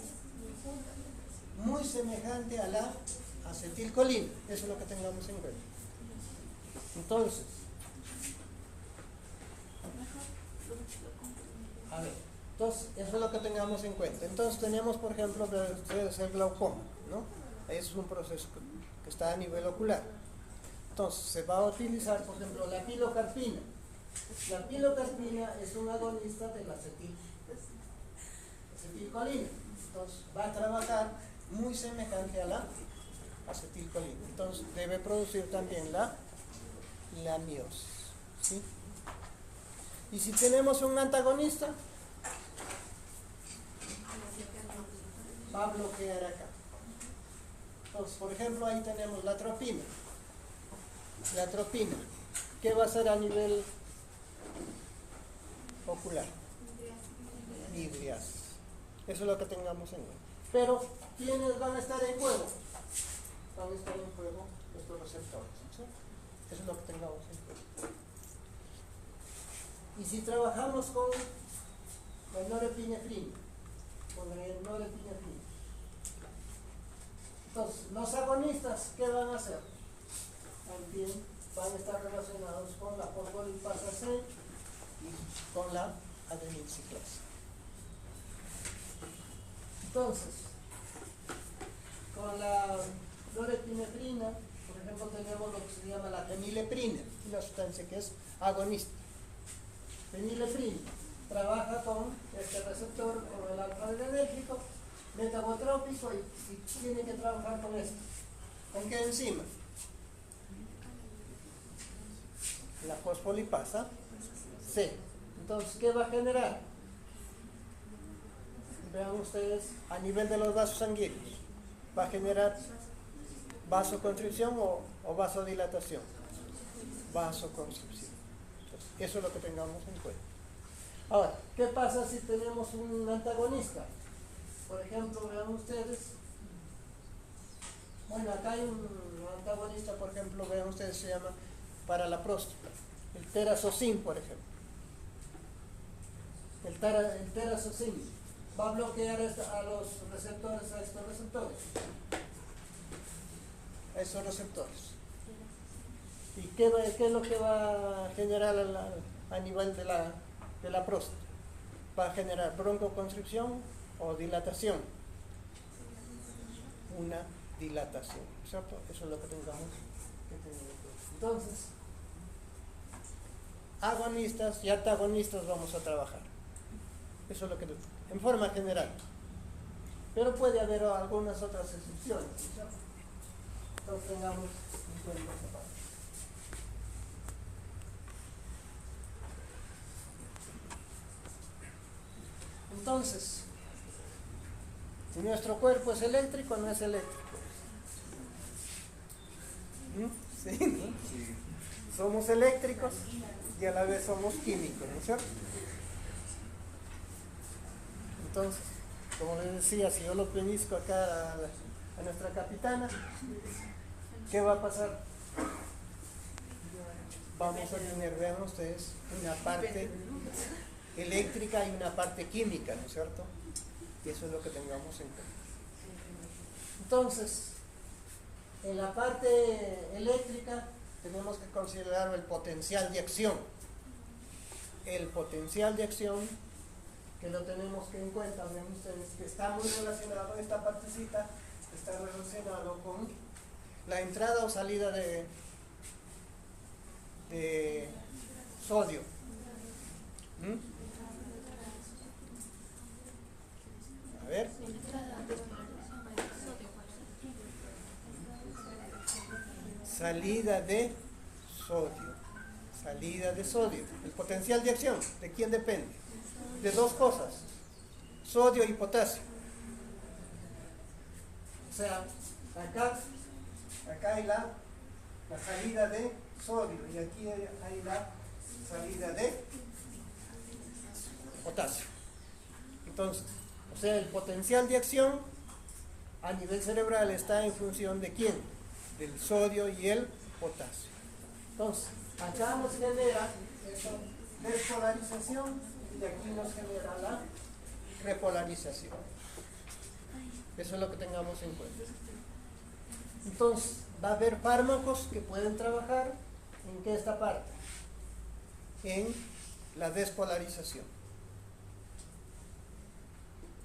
[SPEAKER 1] muy semejante a la acetilcolina. Eso es lo que tengamos en cuenta. Entonces, eso es lo que tengamos en cuenta. Entonces tenemos, por ejemplo, el glaucoma, ¿no? Ese es un proceso que está a nivel ocular. Entonces se va a utilizar, por ejemplo, la pilocarpina La pilocarpina es un agonista de la acetilcolina. Entonces va a trabajar muy semejante a la acetilcolina. Entonces debe producir también la miosis. ¿Sí? Y si tenemos un antagonista, va a bloquear acá. Entonces, por ejemplo, ahí tenemos la atropina. La atropina, ¿qué va a hacer a nivel ocular? Vidriasis. Eso es lo que tengamos en cuenta. Pero, ¿quiénes van a estar en juego? Van a estar en juego estos receptores. ¿Sí? Eso es lo que tengamos en cuenta. Y si trabajamos con la norepinefrina, entonces, los agonistas, ¿qué van a hacer? También van a estar relacionados con la fosfolipasa C y con la adenilciclasa. Entonces, con la norepinefrina, por ejemplo, tenemos lo que se llama la fenileprina, una sustancia que es agonista. Fenileprina trabaja con este receptor, con el alfa-adrenérgico, metabotrópico y tiene que trabajar con esto. ¿Con qué enzima? La fosfolipasa C. Entonces, ¿qué va a generar? Vean ustedes, a nivel de los vasos sanguíneos, ¿va a generar vasoconstricción o vasodilatación? Vasoconstricción. Entonces, eso es lo que tengamos en cuenta. Ahora, ¿qué pasa si tenemos un antagonista? Por ejemplo, vean ustedes, bueno, acá hay un antagonista, por ejemplo, vean ustedes, se llama para la próstata, el terazocin, por ejemplo. El terazocin va a bloquear a los receptores, a estos receptores. A esos receptores. ¿Y qué es lo que va a generar a nivel de la próstata? Va a generar broncoconstricción o dilatación. Una dilatación, ¿cierto? Eso es lo que tengamos que tener en cuenta. Entonces, agonistas y antagonistas vamos a trabajar. Eso es lo que, en forma general. Pero puede haber algunas otras excepciones, ¿cierto? Entonces tengamos en cuenta esa parte. Entonces, si nuestro cuerpo es eléctrico, no es eléctrico. ¿Sí? ¿No?
[SPEAKER 2] Sí.
[SPEAKER 1] Somos eléctricos y a la vez somos químicos, ¿no es cierto? Entonces, como les decía, si yo lo pellizco acá a nuestra capitana, ¿qué va a pasar? Vamos a tener, vean ustedes, una parte eléctrica y una parte química, ¿no es cierto? Y eso es lo que tengamos en cuenta. Entonces, en la parte eléctrica tenemos que considerar el potencial de acción. El potencial de acción, que lo tenemos que en cuenta, ven ustedes, que está muy relacionado, esta partecita está relacionado con la entrada o salida de sodio. A ver. Salida de sodio. Salida de sodio. El potencial de acción, ¿de quién depende? De dos cosas, sodio y potasio. O sea, acá hay la salida de sodio y aquí hay la salida de potasio. Entonces, o sea, el potencial de acción a nivel cerebral está en función de quién, del sodio y el potasio. Entonces, acá nos genera esa despolarización y aquí nos genera la repolarización. Eso es lo que tengamos en cuenta. Entonces, va a haber fármacos que pueden trabajar en qué esta parte, en la despolarización.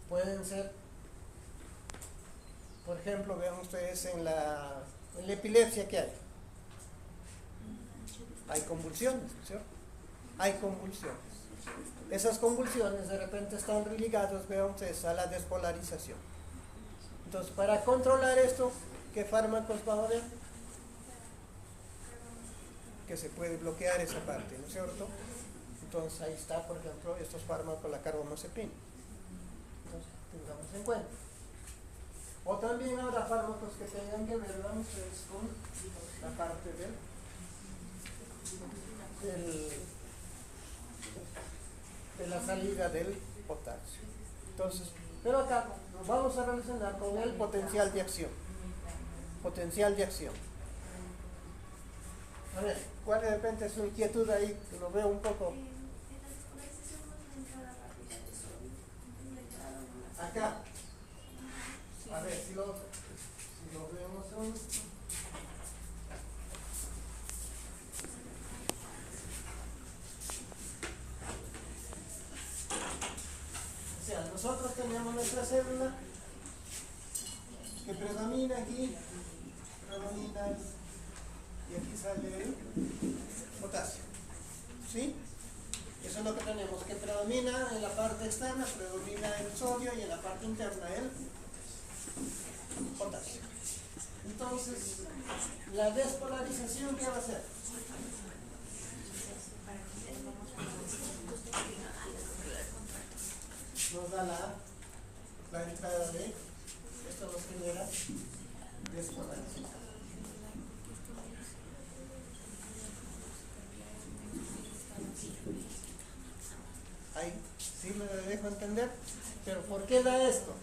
[SPEAKER 1] Pueden ser, por ejemplo, vean ustedes en la epilepsia que hay convulsiones, ¿cierto? hay convulsiones. Esas convulsiones de repente están ligadas, vean ustedes, a la despolarización. Entonces, para controlar esto, ¿qué fármacos va a haber? Que se puede bloquear esa parte, ¿no es cierto? Entonces, ahí está, por ejemplo, estos fármacos, la carbamazepina. Entonces, tengamos en cuenta. O también habrá fármacos que tengan que ver, vean ustedes, con la parte de la salida del potasio. Entonces, pero acá nos vamos a relacionar con el potencial de acción. Potencial de acción. A ver, ¿cuál de repente es su inquietud ahí? Que lo veo un poco. Acá. A ver, si lo vemos un... O sea, nosotros tenemos nuestra célula que predomina aquí, predomina y aquí sale el potasio. ¿Sí? Eso es lo que tenemos, que predomina en la parte externa, predomina el sodio y en la parte interna el potasio. Entonces, la despolarización, ¿qué va a hacer? Nos da la entrada de esto, nos genera despolarización. Ahí, ¿sí me dejo entender? Pero ¿por qué da esto?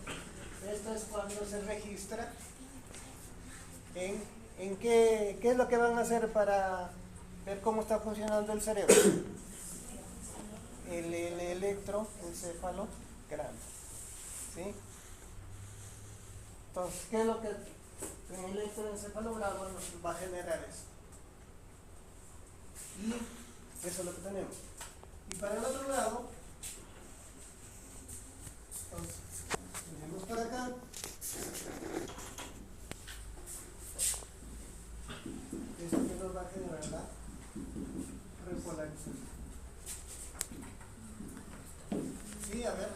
[SPEAKER 1] Esto es cuando se registra en qué es lo que van a hacer para ver cómo está funcionando el cerebro. El electroencefalograma. ¿Sí? Entonces, ¿qué es lo que en el electroencefalograma nos va a generar eso? Y eso es lo que tenemos. Y para el otro lado, entonces, tenemos para acá esto que nos va a generar la repolarización. Sí, a ver.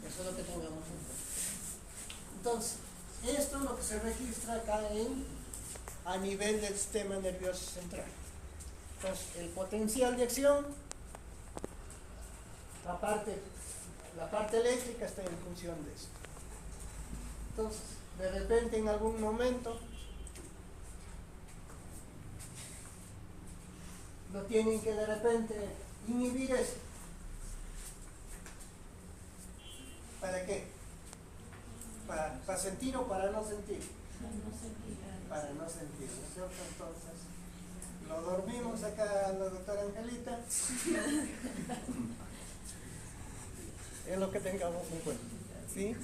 [SPEAKER 1] Eso es lo que tengamos en cuenta. Entonces, esto es lo que se registra acá a nivel del sistema nervioso central. Entonces, el potencial de acción, la parte eléctrica está en función de esto. Entonces, de repente en algún momento lo tienen que de repente inhibir eso. ¿Para qué? ¿Para sentir o para no sentir? Para no sentir, ¿no es cierto? Entonces, lo dormimos acá la doctora Angelita. Es lo que tengamos en cuenta. ¿Sí?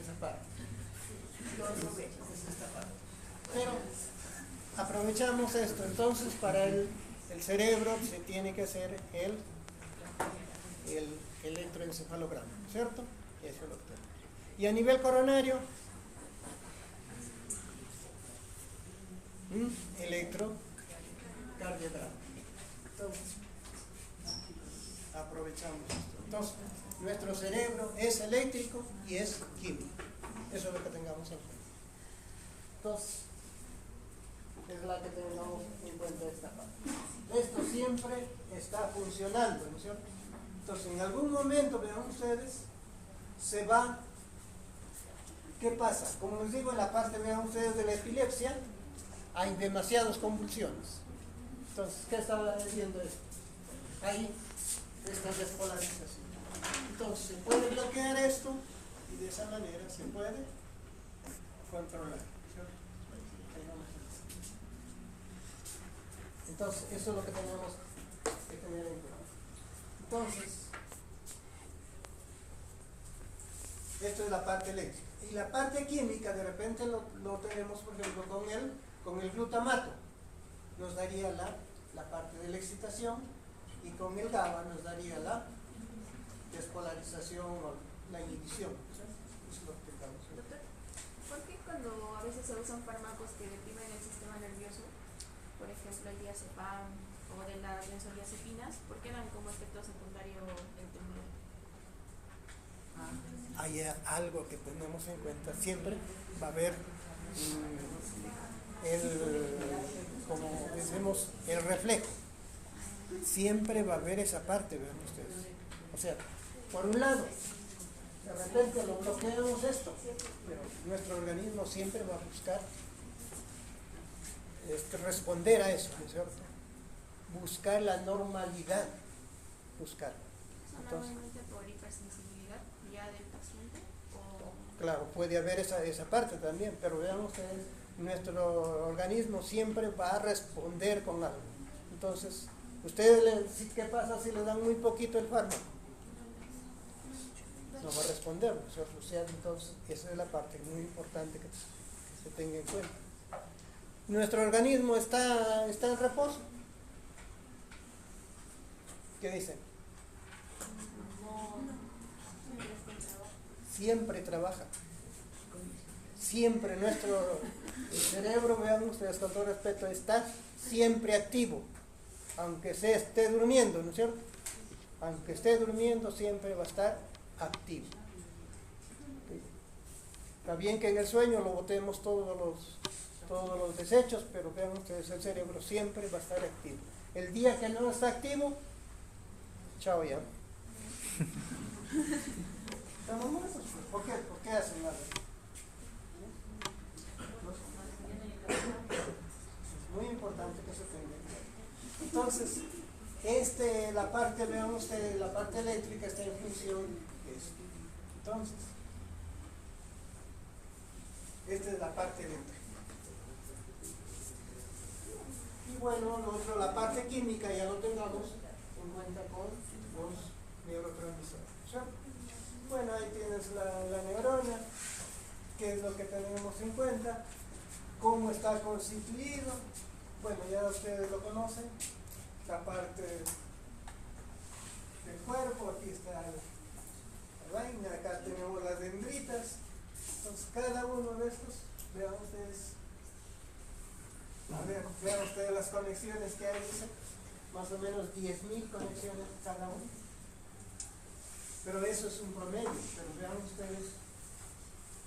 [SPEAKER 1] Esa parte. Entonces, es esta parte. Pero aprovechamos esto. Entonces, para el cerebro se tiene que hacer el electroencefalograma, ¿cierto? Eso es lo que tenemos. Y a nivel coronario, electrocardiograma. Entonces, aprovechamos esto. Entonces, nuestro cerebro es eléctrico y es químico. Eso es lo que tengamos en cuenta. Entonces, es la que tengamos en cuenta esta parte. Esto siempre está funcionando, ¿no es cierto? Entonces, en algún momento, vean ustedes, se va. ¿Qué pasa? Como les digo, en la parte, vean ustedes, de la epilepsia, hay demasiadas convulsiones. Entonces, ¿qué estaba diciendo esto? Hay esta despolarización. Entonces, se puede bloquear esto y de esa manera se puede controlar. ¿Cierto? Entonces, eso es lo que tenemos que tener en cuenta. Entonces, esto es la parte eléctrica. Y la parte química, de repente lo tenemos, por ejemplo, con el glutamato. Nos daría la parte de la excitación, y con el GABA nos daría la despolarización o la inhibición. Eso es lo que estamos viendo.
[SPEAKER 3] Doctor, ¿por qué cuando a veces se usan fármacos que deprimen el sistema nervioso, por ejemplo el diazepam o como de las benzodiazepinas, ¿por qué dan como efecto secundario el temblor?
[SPEAKER 1] Hay algo que tenemos en cuenta, siempre va a haber como decimos, el reflejo. Siempre va a haber esa parte, vean ustedes. O sea, por un lado, de repente lo bloqueamos esto, pero nuestro organismo siempre va a buscar responder a eso, ¿no es cierto? Buscar la normalidad, buscar. Entonces,
[SPEAKER 3] ¿Solamente por hipersensibilidad ya del paciente? O...
[SPEAKER 1] claro, puede haber esa parte también, pero vean ustedes, nuestro organismo siempre va a responder con algo. Entonces, ustedes, ¿qué pasa si le dan muy poquito el fármaco? No va a responder, ¿no es cierto? O sea, entonces, esa es la parte muy importante que se tenga en cuenta. Nuestro organismo está en reposo. ¿Qué dicen? Siempre trabaja. Siempre nuestro cerebro, vean ustedes con todo respeto, está siempre activo. Aunque se esté durmiendo, ¿no es cierto? Aunque esté durmiendo, siempre va a estar activo. Está bien que en el sueño lo botemos todos los desechos, pero vean ustedes, el cerebro siempre va a estar activo. El día que no está activo, chao ya. ¿Estamos muertos? ¿Por qué? ¿Por qué hacen nada? Es muy importante que se tenga en cuenta. Entonces, la parte, vean ustedes, la parte eléctrica está en función de esto. Entonces, esta es la parte eléctrica. Y bueno, nosotros la parte química ya lo tengamos en cuenta con los neurotransmisores. ¿Cierto? Bueno, ahí tienes la neurona, qué es lo que tenemos en cuenta, cómo está constituido. Bueno, ya ustedes lo conocen, la parte del cuerpo, aquí está la vaina, acá tenemos las dendritas. Entonces, cada uno de estos, vean ustedes, vean ustedes las conexiones que hay, dice, más o menos 10.000 conexiones cada uno. Pero eso es un promedio, pero vean ustedes,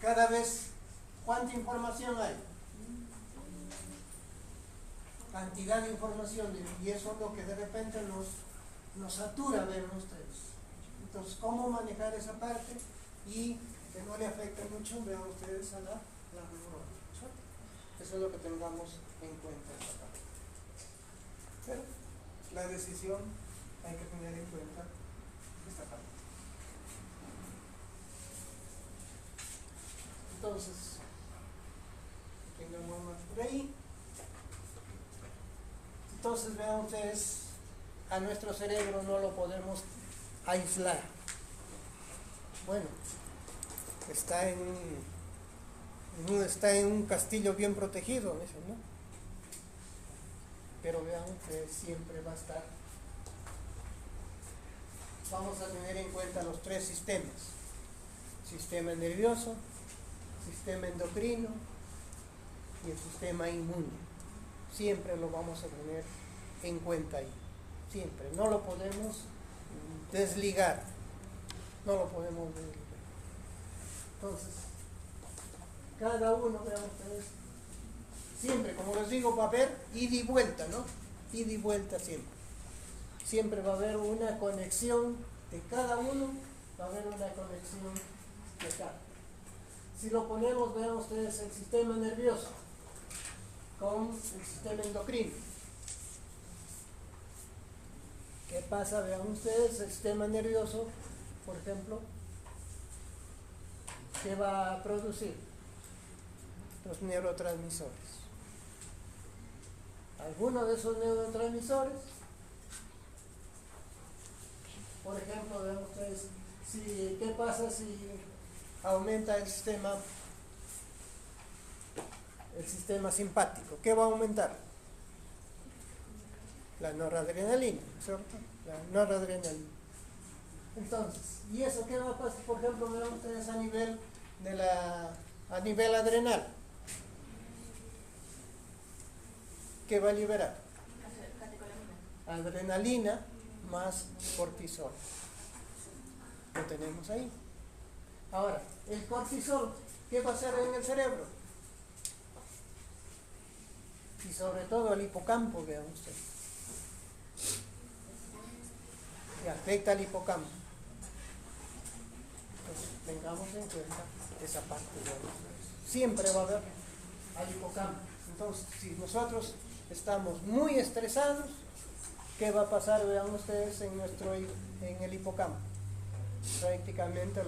[SPEAKER 1] cada vez, ¿cuánta información hay? Cantidad de información, y eso es lo que de repente nos satura, ven ustedes. Entonces, ¿cómo manejar esa parte? Y que no le afecte mucho, vean ustedes, a la neurona. Eso es lo que tengamos en cuenta esta parte. Pero la decisión hay que tener en cuenta esta parte. Entonces, tengamos más por ahí. Entonces, vean ustedes, a nuestro cerebro no lo podemos aislar. Bueno, está en un castillo bien protegido, ¿no? Pero vean que siempre va a estar. Vamos a tener en cuenta los tres sistemas: sistema nervioso, sistema endocrino y el sistema inmune. Siempre lo vamos a tener en cuenta ahí. Siempre. No lo podemos desligar. No lo podemos desligar. Entonces, cada uno, vean ustedes, siempre, como les digo, va a haber ida y vuelta, ¿no? Ida y vuelta siempre. Siempre va a haber una conexión de cada uno, va a haber una conexión de cada. Si lo ponemos, vean ustedes, el sistema nervioso con el sistema endocrino. ¿Qué pasa? Vean ustedes, el sistema nervioso, por ejemplo, ¿qué va a producir? Los neurotransmisores. Algunos de esos neurotransmisores, por ejemplo, vean ustedes, ¿qué pasa si aumenta el sistema simpático? ¿Qué va a aumentar? La noradrenalina, ¿cierto? La noradrenalina. Entonces, ¿y eso qué va a pasar? Por ejemplo, vean ustedes a nivel adrenal. ¿Qué va a liberar? adrenalina más cortisol. Lo tenemos ahí. Ahora, el cortisol, ¿qué va a hacer en el cerebro? Y sobre todo el hipocampo, vean ustedes. Que afecta al hipocampo. Entonces, tengamos en cuenta esa parte de ustedes. Siempre va a haber al hipocampo. Entonces, si nosotros estamos muy estresados, ¿qué va a pasar? Vean ustedes en el hipocampo. Prácticamente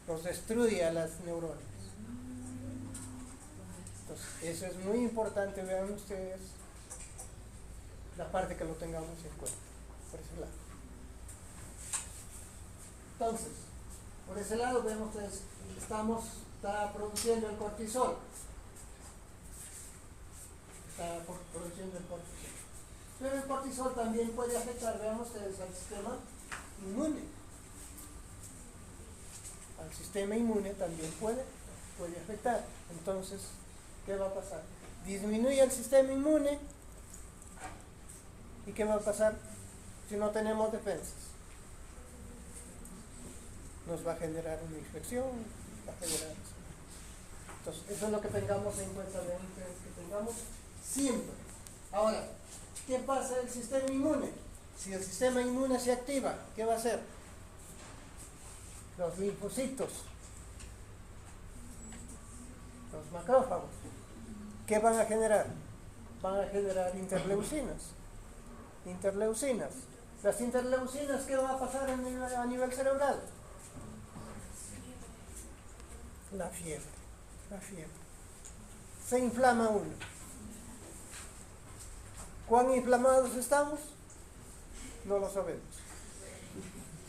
[SPEAKER 1] los destruye a las neuronas. Entonces, eso es muy importante, vean ustedes la parte que lo tengamos en cuenta, por ese lado. Entonces, por ese lado, vemos que está produciendo el cortisol. Está produciendo el cortisol. Pero el cortisol también puede afectar, veamos ustedes, al sistema inmune. Al sistema inmune también puede afectar. Entonces, ¿qué va a pasar? Disminuye el sistema inmune. ¿Y qué va a pasar si no tenemos defensas? Nos va a generar una infección, va a generar eso. Entonces, eso es lo que tengamos en cuenta, que tengamos siempre. Ahora, ¿qué pasa en el sistema inmune? Si el sistema inmune se activa, ¿qué va a hacer? Los linfocitos, los macrófagos, ¿qué van a generar? Van a generar interleucinas. Las interleucinas, ¿qué va a pasar a nivel cerebral? La fiebre. Se inflama uno. ¿Cuán inflamados estamos? No lo sabemos.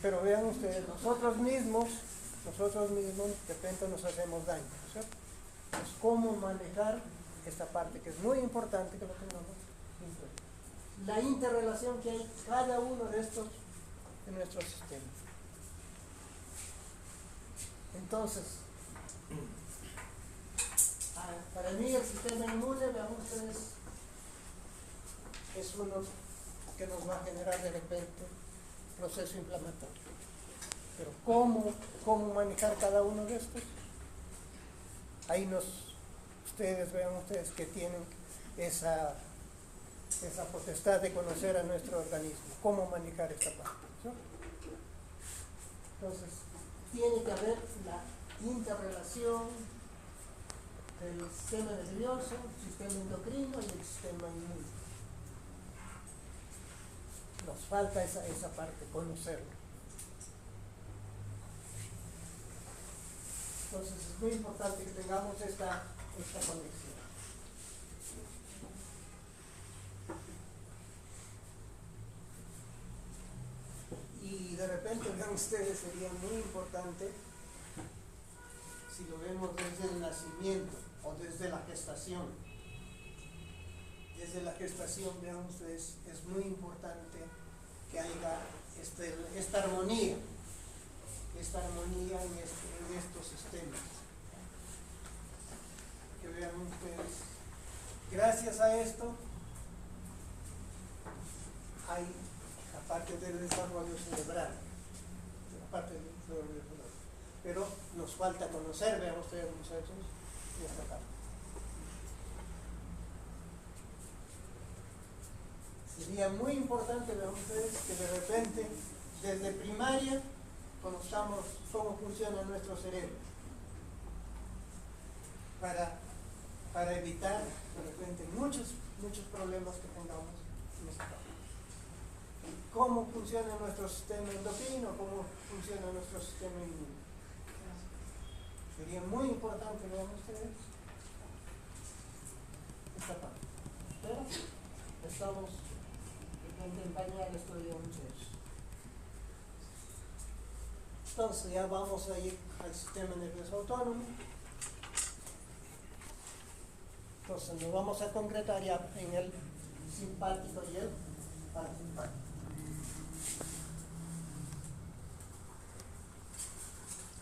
[SPEAKER 1] Pero vean ustedes, nosotros mismos de repente nos hacemos daño, ¿cierto? Pues cómo manejar esta parte que es muy importante que lo tengamos en cuenta. La interrelación que hay cada uno de estos en nuestro sistema. Entonces, para mí el sistema inmune, vean ustedes, es uno que nos va a generar de repente proceso inflamatorio. Pero ¿cómo manejar cada uno de estos? Ahí vean ustedes que tienen esa potestad de conocer a nuestro organismo, cómo manejar esta parte, ¿no? Entonces, tiene que haber la interrelación del sistema nervioso, el sistema endocrino y el sistema inmune. Nos falta esa parte, conocerlo. Entonces es muy importante que tengamos esta conexión. Y de repente, vean ustedes, sería muy importante, si lo vemos desde el nacimiento o desde la gestación. Desde la gestación, vean ustedes, es muy importante que haya esta armonía en estos sistemas. Que vean ustedes, gracias a esto, hay la parte del desarrollo cerebral, pero nos falta conocer, vean ustedes, muchachos, esta parte. Sería muy importante, vean ustedes, que de repente, desde primaria, conozcamos cómo funciona nuestro cerebro, para evitar, de repente, muchos problemas que tengamos en esta parte. Cómo funciona nuestro sistema endocrino, cómo funciona nuestro sistema inmune. Sería muy importante, vean ustedes, esta parte. Pero estamos en pañales todavía, muchachos. Entonces ya vamos a ir al sistema nervioso autónomo. Entonces nos vamos a concretar ya en el simpático y el parasimpático.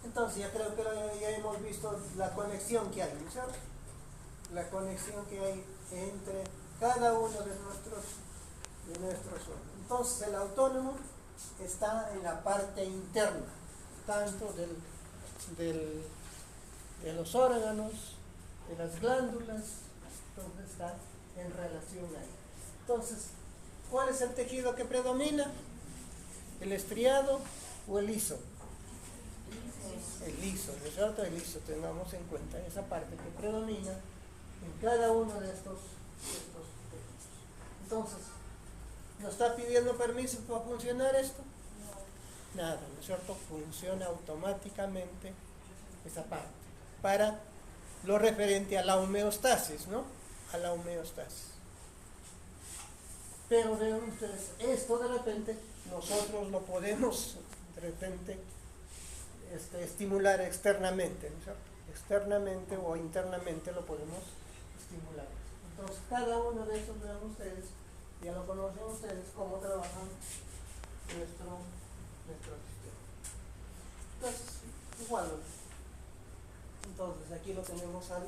[SPEAKER 1] Entonces ya creo que ya hemos visto la conexión que hay, ¿no es cierto? La conexión que hay entre cada uno de nuestros de nuestros órganos. Entonces el autónomo está en la parte interna, tanto de los órganos, de las glándulas, entonces está en relación ahí. Entonces, ¿cuál es el tejido que predomina? ¿El estriado o el liso? El liso, ¿no es cierto? El liso, tengamos en cuenta esa parte que predomina en cada uno de estos tejidos. Entonces, ¿nos está pidiendo permiso para funcionar esto? Nada, ¿no es cierto? Funciona automáticamente esa parte para lo referente a la homeostasis, ¿no? A la homeostasis. Pero vean ustedes, esto de repente nosotros lo podemos de repente estimular externamente, ¿no es cierto? Externamente o internamente lo podemos estimular. Entonces, cada uno de esos, vean ustedes, ya lo conocen ustedes, cómo trabajan nuestro sistema. Entonces, igual. Entonces, aquí lo tenemos al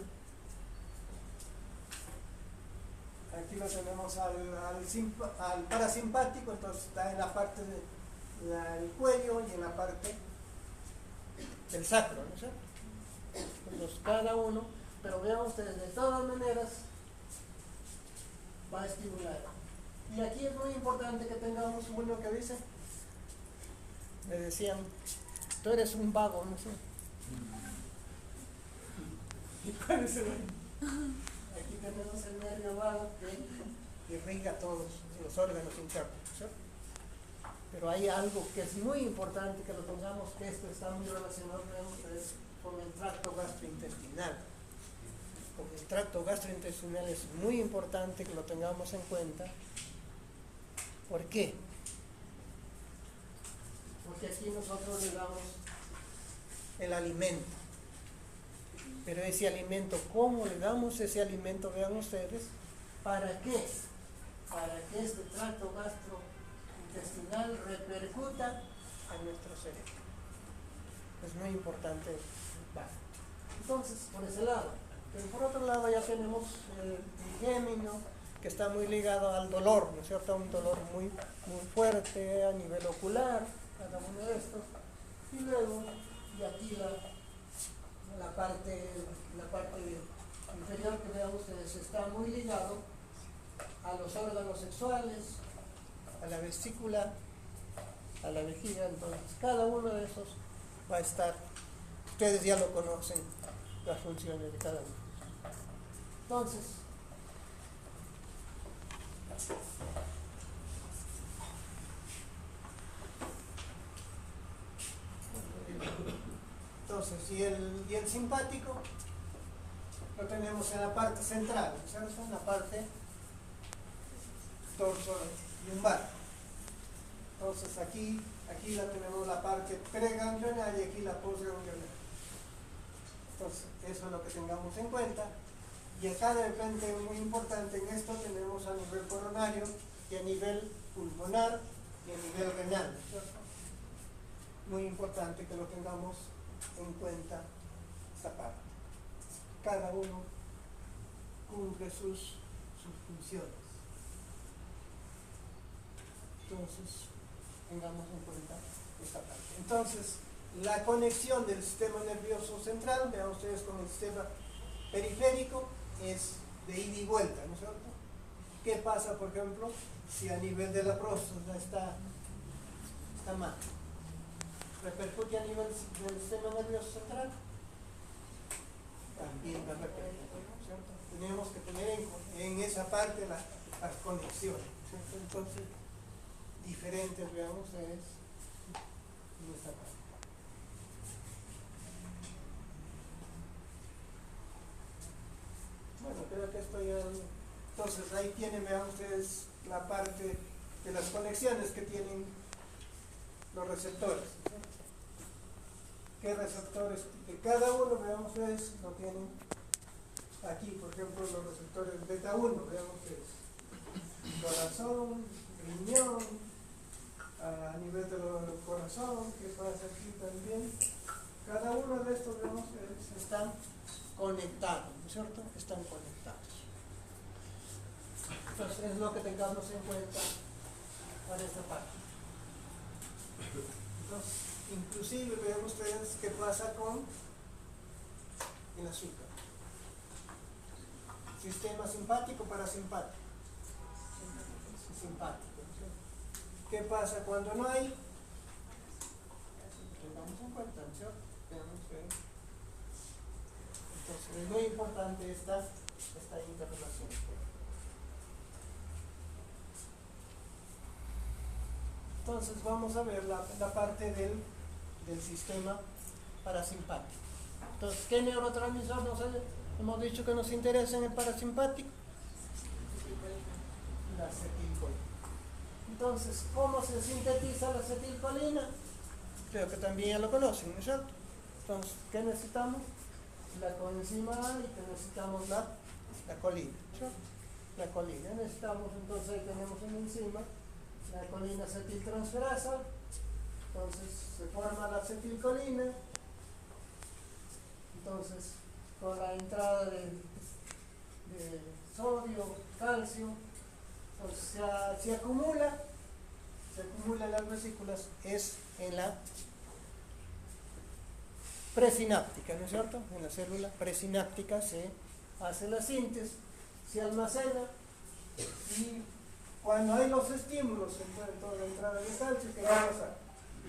[SPEAKER 1] parasimpático, entonces está en la parte del cuello y en la parte del sacro, ¿no es cierto? Entonces, cada uno, pero vean ustedes, de todas maneras va a estimular. Y aquí es muy importante que tengamos uno que dice, me decían, tú eres un vago, no sé. ¿Y cuál es el? Aquí tenemos el nervio vago que irriga todos los órganos internos, ¿cierto? Pero hay algo que es muy importante que lo tengamos, que esto está muy relacionado con el tracto gastrointestinal. Con el tracto gastrointestinal es muy importante que lo tengamos en cuenta. ¿Por qué? Porque aquí nosotros le damos el alimento. Pero ese alimento, ¿cómo le damos ese alimento? Vean ustedes, ¿para qué? Para que este tracto gastrointestinal repercuta en nuestro cerebro. Es muy importante. Entonces, por ese lado. Pero por otro lado ya tenemos el trigémino, que está muy ligado al dolor, ¿no es cierto? Un dolor muy, muy fuerte a nivel ocular, cada uno de estos. Y luego, y aquí la parte inferior que vean ustedes está muy ligado a los órganos sexuales, a la vesícula, a la vejiga. Entonces cada uno de esos va a estar, ustedes ya lo conocen, las funciones de cada uno. Entonces, y el simpático lo tenemos en la parte central, ¿sabes? En la parte torso lumbar. Entonces aquí la tenemos la parte preganglionar y aquí la postganglionar. Entonces eso es lo que tengamos en cuenta. Y acá de repente muy importante en esto tenemos a nivel coronario y a nivel pulmonar y a nivel renal, ¿cierto? Muy importante que lo tengamos en cuenta esta parte. Cada uno cumple sus funciones. Entonces, tengamos en cuenta esta parte. Entonces, la conexión del sistema nervioso central, vean ustedes, con el sistema periférico, es de ida y vuelta, ¿no es cierto? ¿Qué pasa, por ejemplo, si a nivel de la próstata está mal? ¿Repercute a nivel del sistema nervioso central? También va a repercutir, ¿cierto? Tenemos que tener en esa parte las conexiones, ¿cierto? Entonces, diferentes, vean ustedes, en esta parte. Bueno, creo que esto ya... Entonces, ahí tienen, vean ustedes, la parte de las conexiones que tienen los receptores, ¿cierto? ¿Qué receptores? De cada uno, vean ustedes, lo tienen aquí, por ejemplo, los receptores beta 1, vean ustedes. Corazón, riñón, a nivel del corazón, ¿qué pasa aquí también? Cada uno de estos, vean ustedes, están conectados, ¿no es cierto? Están conectados. Entonces, es lo que tengamos en cuenta para esta parte. Entonces, inclusive vean ustedes qué pasa con el azúcar. Sistema simpático, parasimpático. Simpático, ¿no? ¿Qué pasa cuando no hay? Tengamos en cuenta, ¿no? Veamos que entonces es muy importante esta interrelación. Entonces vamos a ver la parte del sistema parasimpático. Entonces, ¿qué neurotransmisor hemos dicho que nos interesa en el parasimpático? La acetilcolina. Entonces, ¿cómo se sintetiza la acetilcolina? Creo que también ya lo conocen, ¿no es cierto? Entonces, ¿qué necesitamos? La coenzima A y que necesitamos la colina, ¿cierto? La colina. Necesitamos, entonces ahí tenemos una enzima, la colina acetiltransferasa. Entonces, se forma la acetilcolina. Entonces, con la entrada de sodio, calcio, entonces se acumula en las vesículas, es en la presináptica, ¿no es cierto? En la célula presináptica se hace la síntesis, se almacena y cuando hay los estímulos en toda la entrada de calcio, ¿qué va a pasar?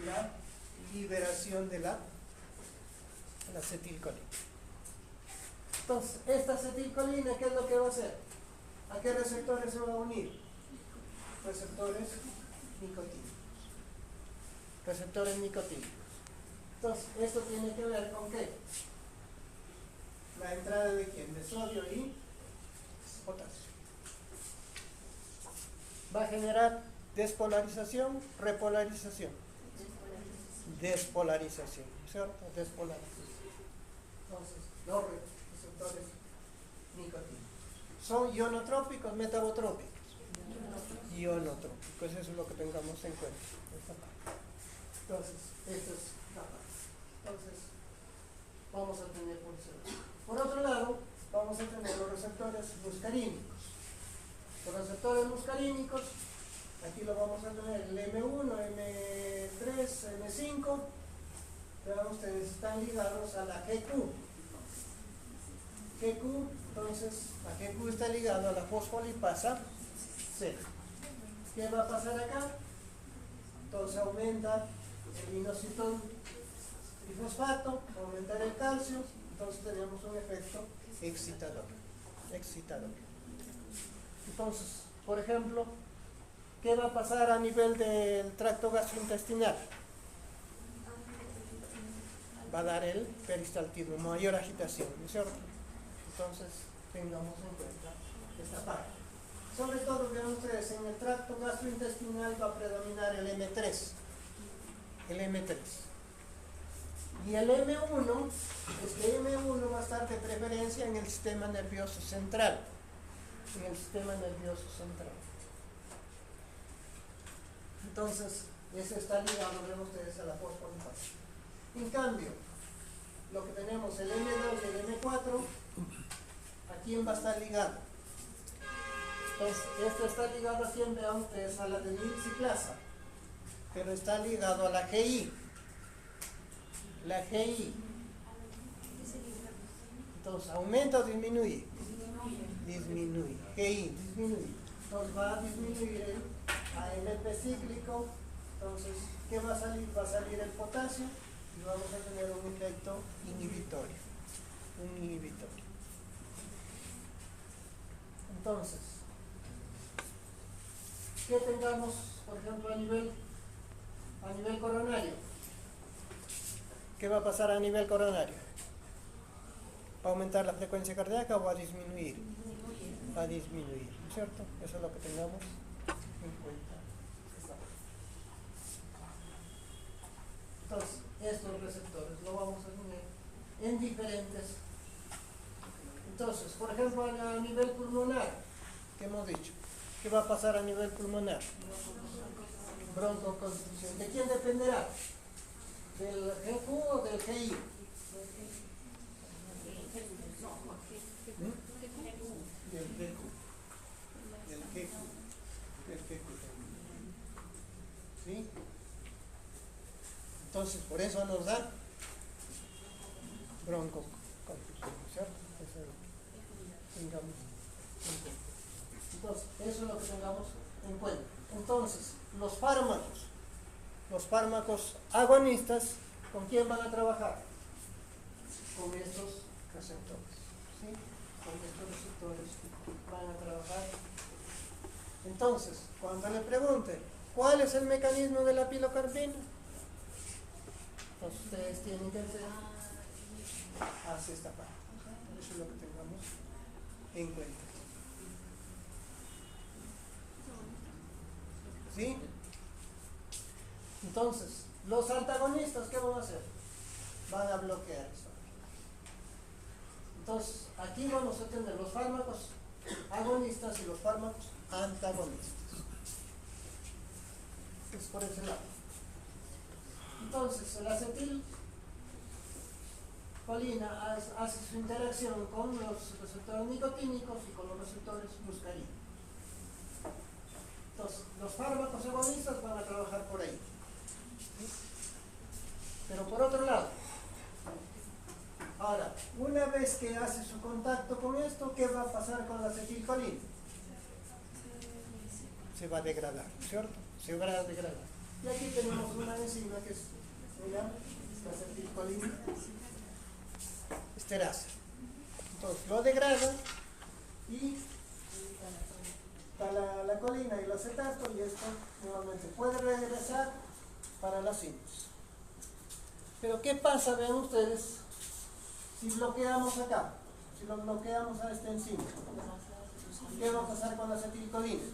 [SPEAKER 1] La liberación de la acetilcolina. Entonces, esta acetilcolina, ¿qué es lo que va a hacer? ¿A qué receptores se va a unir? Receptores nicotínicos. Receptores nicotínicos. Entonces, esto tiene que ver con ¿qué? La entrada de ¿quién? De sodio y potasio. Va a generar despolarización, repolarización. Despolarización, ¿cierto? Despolarización. Entonces, los receptores nicotínicos. ¿Son ionotrópicos, metabotrópicos? Ionotrópicos, eso es lo que tengamos en cuenta. Esta parte. Entonces, esta es la parte. Entonces, vamos a tener por otro lado, vamos a tener los receptores muscarínicos. Los receptores muscarínicos, aquí lo vamos a tener el M1, M3, M5. Vean ustedes, están ligados a la GQ. Entonces, la GQ está ligado a la fosfolipasa C. ¿Qué va a pasar acá? Entonces aumenta el inositol trifosfato, aumentar el calcio, entonces tenemos un efecto excitador. Entonces, por ejemplo, ¿qué va a pasar a nivel del tracto gastrointestinal? Va a dar el peristaltismo, mayor agitación, ¿no es cierto? Entonces, tengamos en cuenta esta parte. Sobre todo, vean ustedes, en el tracto gastrointestinal va a predominar el M3. Y el M1, este M1 va a estar de preferencia en el sistema nervioso central. Entonces, ese está ligado, ven ustedes, a la fosfolipasa. En cambio, lo que tenemos, el M2 y el M4, ¿a quién va a estar ligado? Entonces, esto está ligado a quién, vean ustedes, a la denilciclasa, pero está ligado a la GI. La GI. Entonces, ¿aumenta o disminuye? Disminuye. GI, disminuye. Entonces, va a disminuir el AMP cíclico. Entonces, ¿qué va a salir? Va a salir el potasio y vamos a tener un efecto inhibitorio. Entonces, ¿qué tengamos, por ejemplo, a nivel coronario? ¿Qué va a pasar a nivel coronario? ¿Va a aumentar la frecuencia cardíaca o va a disminuir? Va a disminuir, ¿cierto? Eso es lo que tengamos en cuenta. Entonces, estos receptores lo vamos a tener en diferentes. Entonces, por ejemplo, a nivel pulmonar, ¿qué hemos dicho? ¿Qué va a pasar a nivel pulmonar? Broncoconstricción. ¿De quién dependerá? ¿Del GQ o del GI? Del GQ. ¿sí? Entonces, por eso nos da broncoconstricción, ¿cierto? Eso es lo que tengamos en cuenta. Entonces, eso es lo que tengamos en cuenta. Entonces, los fármacos agonistas, ¿con quién van a trabajar? Con estos receptores, ¿sí? Con estos receptores van a trabajar. Entonces, cuando le pregunten, ¿cuál es el mecanismo de la pilocarpina? Pues ustedes tienen que hacer hacia esta parte. Eso es lo que tengamos en cuenta. ¿Sí? Entonces, los antagonistas, ¿qué van a hacer? Van a bloquear esto. Entonces, aquí vamos a tener los fármacos agonistas y los fármacos antagonistas. Es por ese lado. Entonces, el acetilcolina hace su interacción con los receptores nicotínicos y con los receptores muscarínicos. Entonces, los fármacos agonistas van a trabajar por ahí. ¿Sí? Pero por otro lado, ahora, una vez que hace su contacto con esto, ¿qué va a pasar con la acetilcolina? Se va a degradar, ¿cierto? Se va a degradar. Y aquí tenemos una enzima que es, mira, la acetilcolina esterasa. Entonces, lo degrada y está la colina y el acetato, y esto nuevamente puede regresar para la síntesis. Pero ¿qué pasa? Vean ustedes, si bloqueamos acá, si lo bloqueamos a esta enzima, ¿qué va a pasar con la acetilcolina?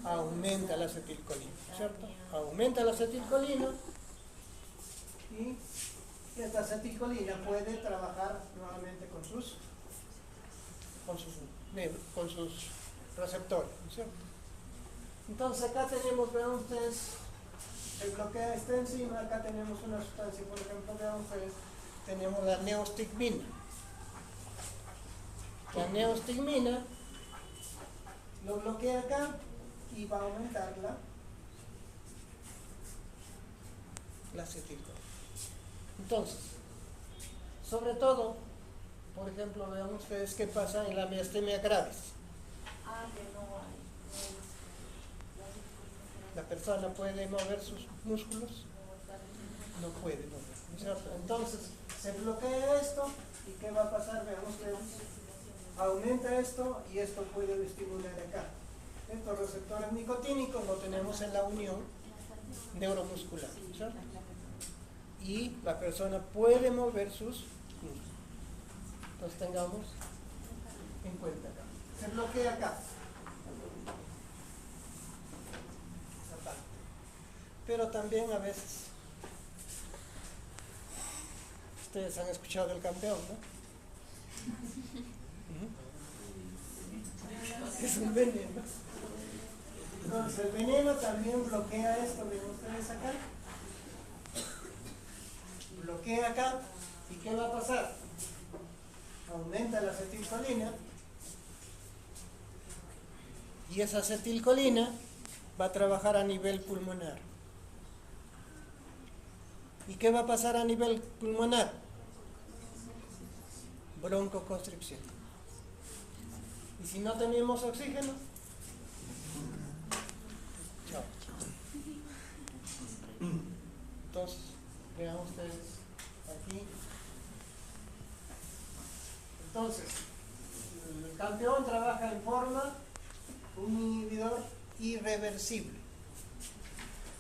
[SPEAKER 1] Aumenta la acetilcolina, ¿cierto? Aumenta la acetilcolina y esta acetilcolina puede trabajar nuevamente con sus receptores, ¿cierto? Entonces acá tenemos, vean ustedes, se bloquea esta enzima, acá tenemos una sustancia, por ejemplo, vean ustedes, tenemos la neostigmina. La neostigmina lo bloquea acá y va a aumentar la acetilcolina. Entonces, sobre todo, por ejemplo, vean ustedes qué pasa en la miastenia gravis. La persona puede mover sus músculos, no puede mover, ¿no es cierto? Entonces, se bloquea esto y ¿qué va a pasar? Vean ustedes, aumenta esto y esto puede estimular acá. Estos receptores nicotínicos lo tenemos en la unión neuromuscular, ¿no es cierto? Y la persona puede mover sus músculos. Entonces tengamos en cuenta acá. Se bloquea acá. Esa parte. Pero también a veces, ustedes han escuchado del campeón, ¿no? Es un veneno. Entonces el veneno también bloquea esto, ven ustedes acá. Bloquea acá. ¿Y qué va a pasar? Aumenta la acetilcolina. Y esa acetilcolina va a trabajar a nivel pulmonar. ¿Y qué va a pasar a nivel pulmonar? Broncoconstricción. ¿Y si no tenemos oxígeno? Chao. Entonces, vean ustedes aquí. Entonces, el campeón trabaja en forma un inhibidor irreversible.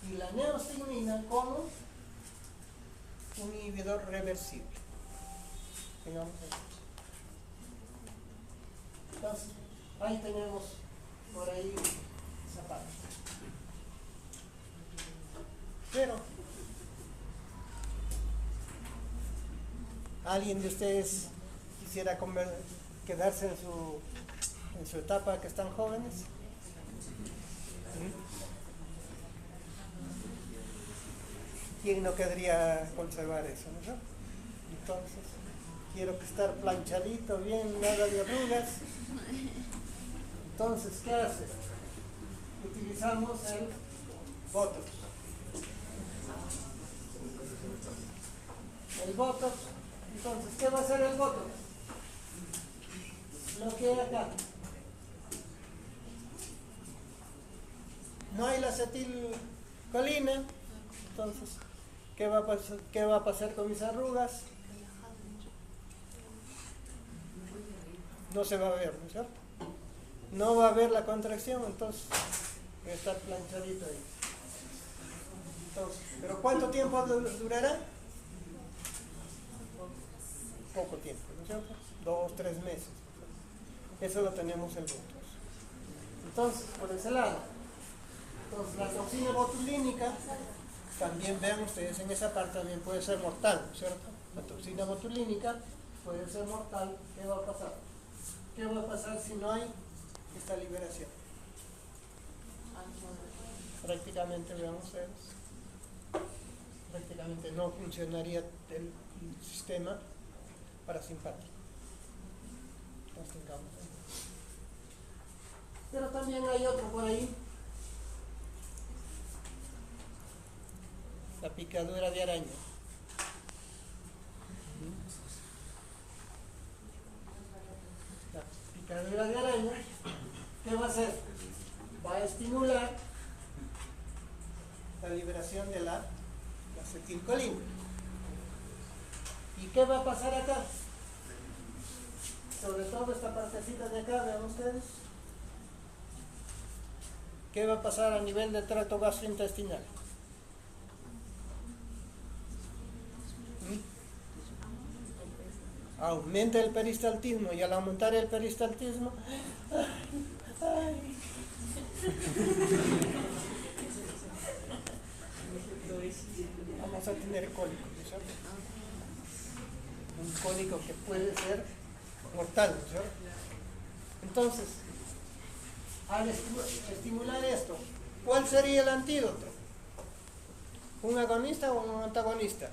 [SPEAKER 1] Y la neostigmina como un inhibidor reversible. Tengamos esto. Entonces, ahí tenemos por ahí esa parte. Pero, ¿alguien de ustedes quisiera quedarse en su etapa que están jóvenes? ¿Quién no querría conservar eso, no? Entonces, quiero que estar planchadito, bien, nada de arrugas. Entonces, ¿qué hace? Utilizamos Botox. El Botox, entonces, ¿qué va a hacer el Botox? Bloquea acá. No hay la acetilcolina, entonces, ¿qué va a pasar con mis arrugas? No se va a ver, ¿no es cierto? No va a haber la contracción, entonces va a estar planchadito ahí. Entonces, ¿pero cuánto tiempo durará? Poco tiempo, ¿no es cierto? 2, 3 meses. Eso lo tenemos el Botox. Entonces, por ese lado. Entonces, la toxina botulínica, también vean ustedes en esa parte, también puede ser mortal, ¿no es cierto? La toxina botulínica puede ser mortal. ¿Qué va a pasar? ¿Qué va a pasar si no hay esta liberación? Prácticamente, vean ustedes, prácticamente no funcionaría el sistema parasimpático. Nos tengamos ahí. Pero también hay otro por ahí, la picadura de araña. La picadura de araña, ¿qué va a hacer? Va a estimular la liberación de la acetilcolina. ¿Y qué va a pasar acá? Sobre todo esta partecita de acá, vean ustedes. ¿Qué va a pasar a nivel del tracto gastrointestinal? Aumenta el peristaltismo, y al aumentar el peristaltismo, vamos a tener cólico, ¿no es cierto? Un cólico que puede ser mortal, ¿no es cierto? Entonces, al estimular esto, ¿cuál sería el antídoto? ¿Un agonista o un antagonista?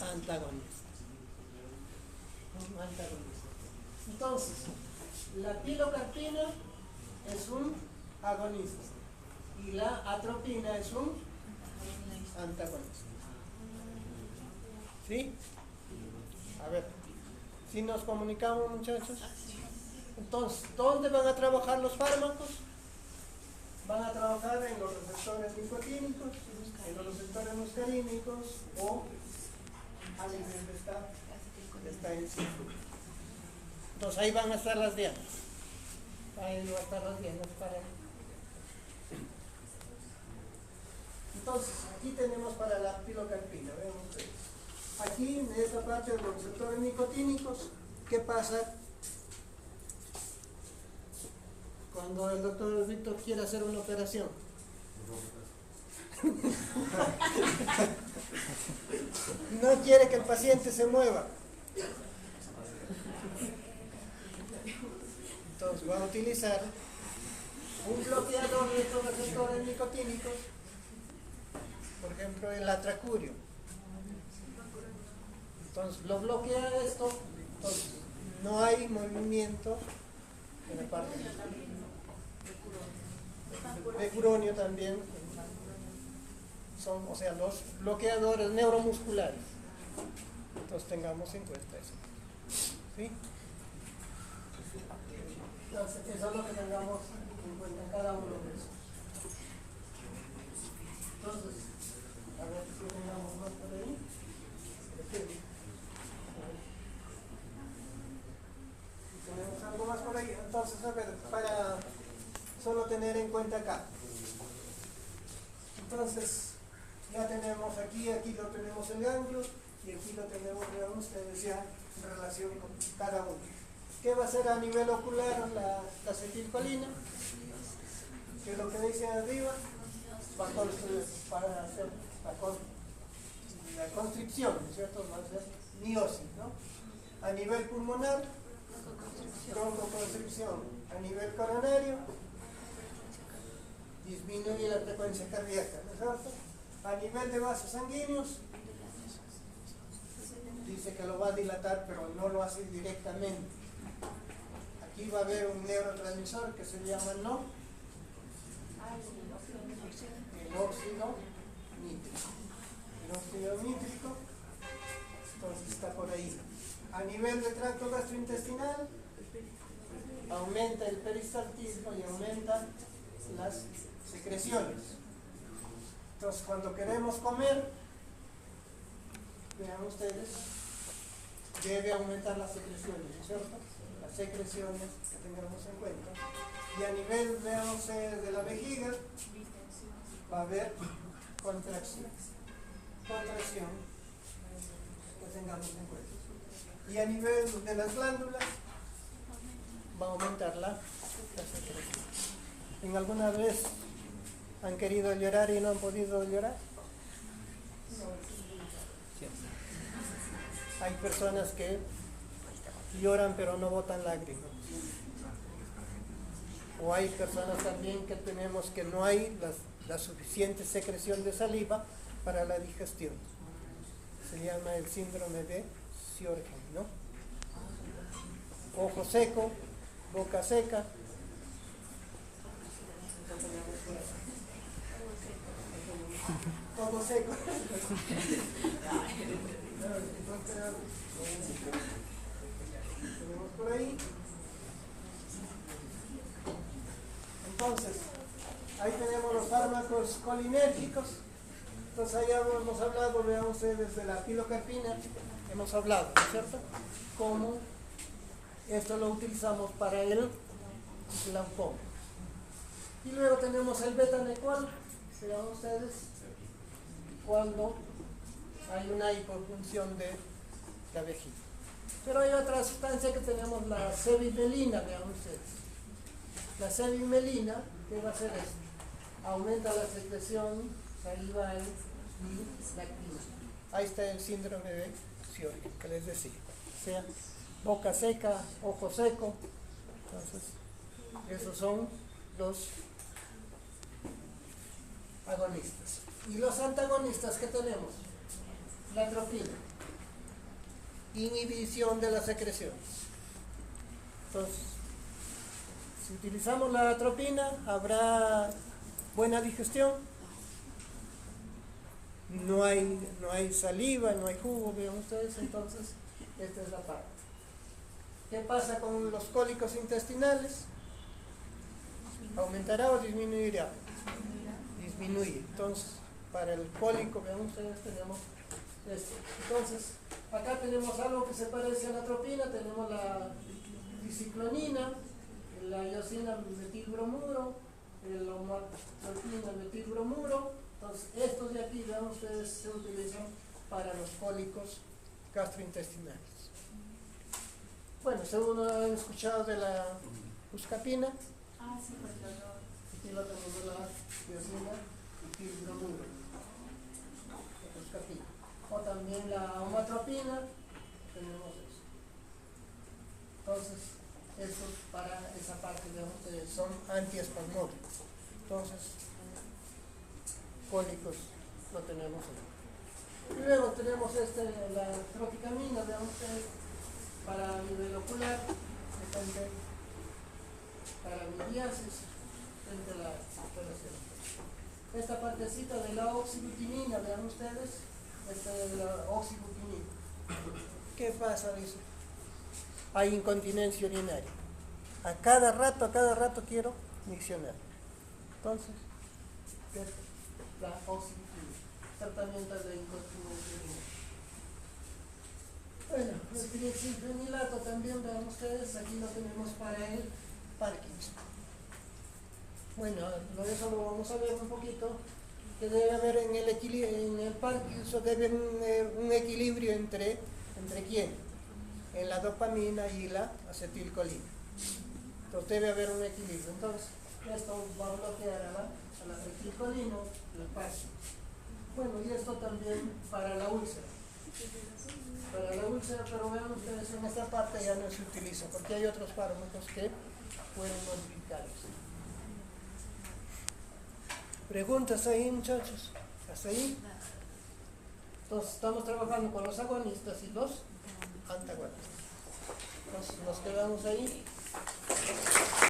[SPEAKER 1] Antagonista. Un antagonista. Entonces, la pilocarpina es un agonista y la atropina es un antagonista. ¿Sí? A ver, si nos comunicamos, muchachos. Entonces, ¿dónde van a trabajar los fármacos? Van a trabajar en los receptores nicotínicos, en los receptores muscarínicos o a nivel de esta enzima. Entonces ahí van a estar las dianas. Ahí van a estar las dianas para. Entonces, aquí tenemos para la pilocarpina, vean ustedes. Aquí en esta parte de los receptores nicotínicos, ¿qué pasa cuando el doctor Víctor quiere hacer una operación? No quiere que el paciente se mueva. Entonces va a utilizar un bloqueador de estos receptores nicotínicos, por ejemplo el atracurio. Entonces lo bloquea esto, entonces no hay movimiento en la parte de curonio también. Son, o sea, los bloqueadores neuromusculares. Entonces tengamos en cuenta eso. ¿Sí? Entonces, eso es lo que tengamos en cuenta en cada uno de esos. Entonces, a ver si tengamos más por ahí. ¿Tenemos algo más por ahí? Entonces, a ver, para solo tener en cuenta acá. Entonces, ya tenemos aquí lo tenemos el ganglio, y aquí lo tenemos, vean ustedes ya en relación con cada uno. ¿Qué va a hacer a nivel ocular la acetilcolina? Que es lo que dice arriba, para hacer la constricción, ¿no es cierto? Va a ser miosis, ¿no? A nivel pulmonar, broncoconstricción. A nivel coronario, disminuye la frecuencia cardíaca, ¿no es cierto? A nivel de vasos sanguíneos, dice que lo va a dilatar, pero no lo hace directamente. Aquí va a haber un neurotransmisor que se llama el el óxido nítrico. El óxido nítrico, entonces está por ahí. A nivel de tracto gastrointestinal, aumenta el peristaltismo y aumenta las secreciones. Entonces, cuando queremos comer, vean ustedes, debe aumentar las secreciones, ¿no es cierto? Las secreciones que tengamos en cuenta. Y a nivel, veamos, de la vejiga, va a haber contracción. Contracción que tengamos en cuenta. Y a nivel de las glándulas, va a aumentar la secreción. ¿En alguna vez han querido llorar y no han podido llorar? Hay personas que lloran pero no botan lágrimas. O hay personas también que tenemos que no hay la suficiente secreción de saliva para la digestión. Se llama el síndrome de Sjögren, ¿no? Ojo seco, boca seca. Todo seco. Tenemos por ahí. Entonces, ahí tenemos los fármacos colinérgicos. Entonces, ahí hemos hablado, vean ustedes, de la pilocarpina. Hemos hablado, ¿no es cierto? Cómo esto lo utilizamos para el glaucoma. Y luego tenemos el betanecual, vean ustedes, cuando hay una hipofunción de la vejiga. Pero hay otra sustancia que tenemos, la cevimelina, vean ustedes. La cevimelina, ¿qué va a hacer esto? Aumenta la secreción salival y lactina. Ahí está el síndrome de Sjögren, que les decía. O sea, boca seca, ojo seco. Entonces, esos son los agonistas. Y los antagonistas que tenemos, la atropina, inhibición de las secreciones. Entonces, si utilizamos la atropina, habrá buena digestión, no hay saliva, no hay jugo, vean ustedes. Entonces, esta es la parte. ¿Qué pasa con los cólicos intestinales? ¿Aumentará o disminuirá? Disminuye. Entonces, para el cólico, vean ustedes, tenemos esto. Entonces, acá tenemos algo que se parece a la atropina, tenemos la biciclonina, la iosina metilbromuro, la homoatropina metilbromuro. Entonces, estos de aquí, vean ustedes, se utilizan para los cólicos gastrointestinales. Bueno, según han escuchado de la buscapina,
[SPEAKER 3] Sí, pues los dos.
[SPEAKER 1] aquí lo tenemos, la iosina metilbromuro, la buscapina. O también la homoatropina, tenemos eso. Entonces, eso para esa parte de ustedes son antiespasmódicos. Entonces, cólicos lo tenemos ahí. Y luego tenemos la tropicamina, vean ustedes, para nivel ocular, para la miriasis, frente a la operación. Esta partecita de la oxibutinina, vean ustedes, esta de la oxibutinina. ¿Qué pasa? Dice, hay incontinencia urinaria. A cada rato quiero miccionar. Entonces, la oxibutinina, tratamiento de incontinencia urinaria. Bueno, el trixifenilato también, vean ustedes, aquí lo tenemos para el Parkinson. Bueno, eso lo vamos a ver un poquito, que debe haber en el Parkinson, debe haber un equilibrio entre ¿quién? En la dopamina y la acetilcolina. Entonces debe haber un equilibrio. Entonces, esto va a bloquear a la acetilcolina, el Parkinson. Bueno, y esto también para la úlcera. Para la úlcera, pero vean ustedes, en esta parte ya no se utiliza, porque hay otros fármacos que pueden modificarlos. ¿Preguntas ahí, muchachos? ¿Hasta ahí? Entonces, estamos trabajando con los agonistas y los antagonistas. Entonces, nos quedamos ahí.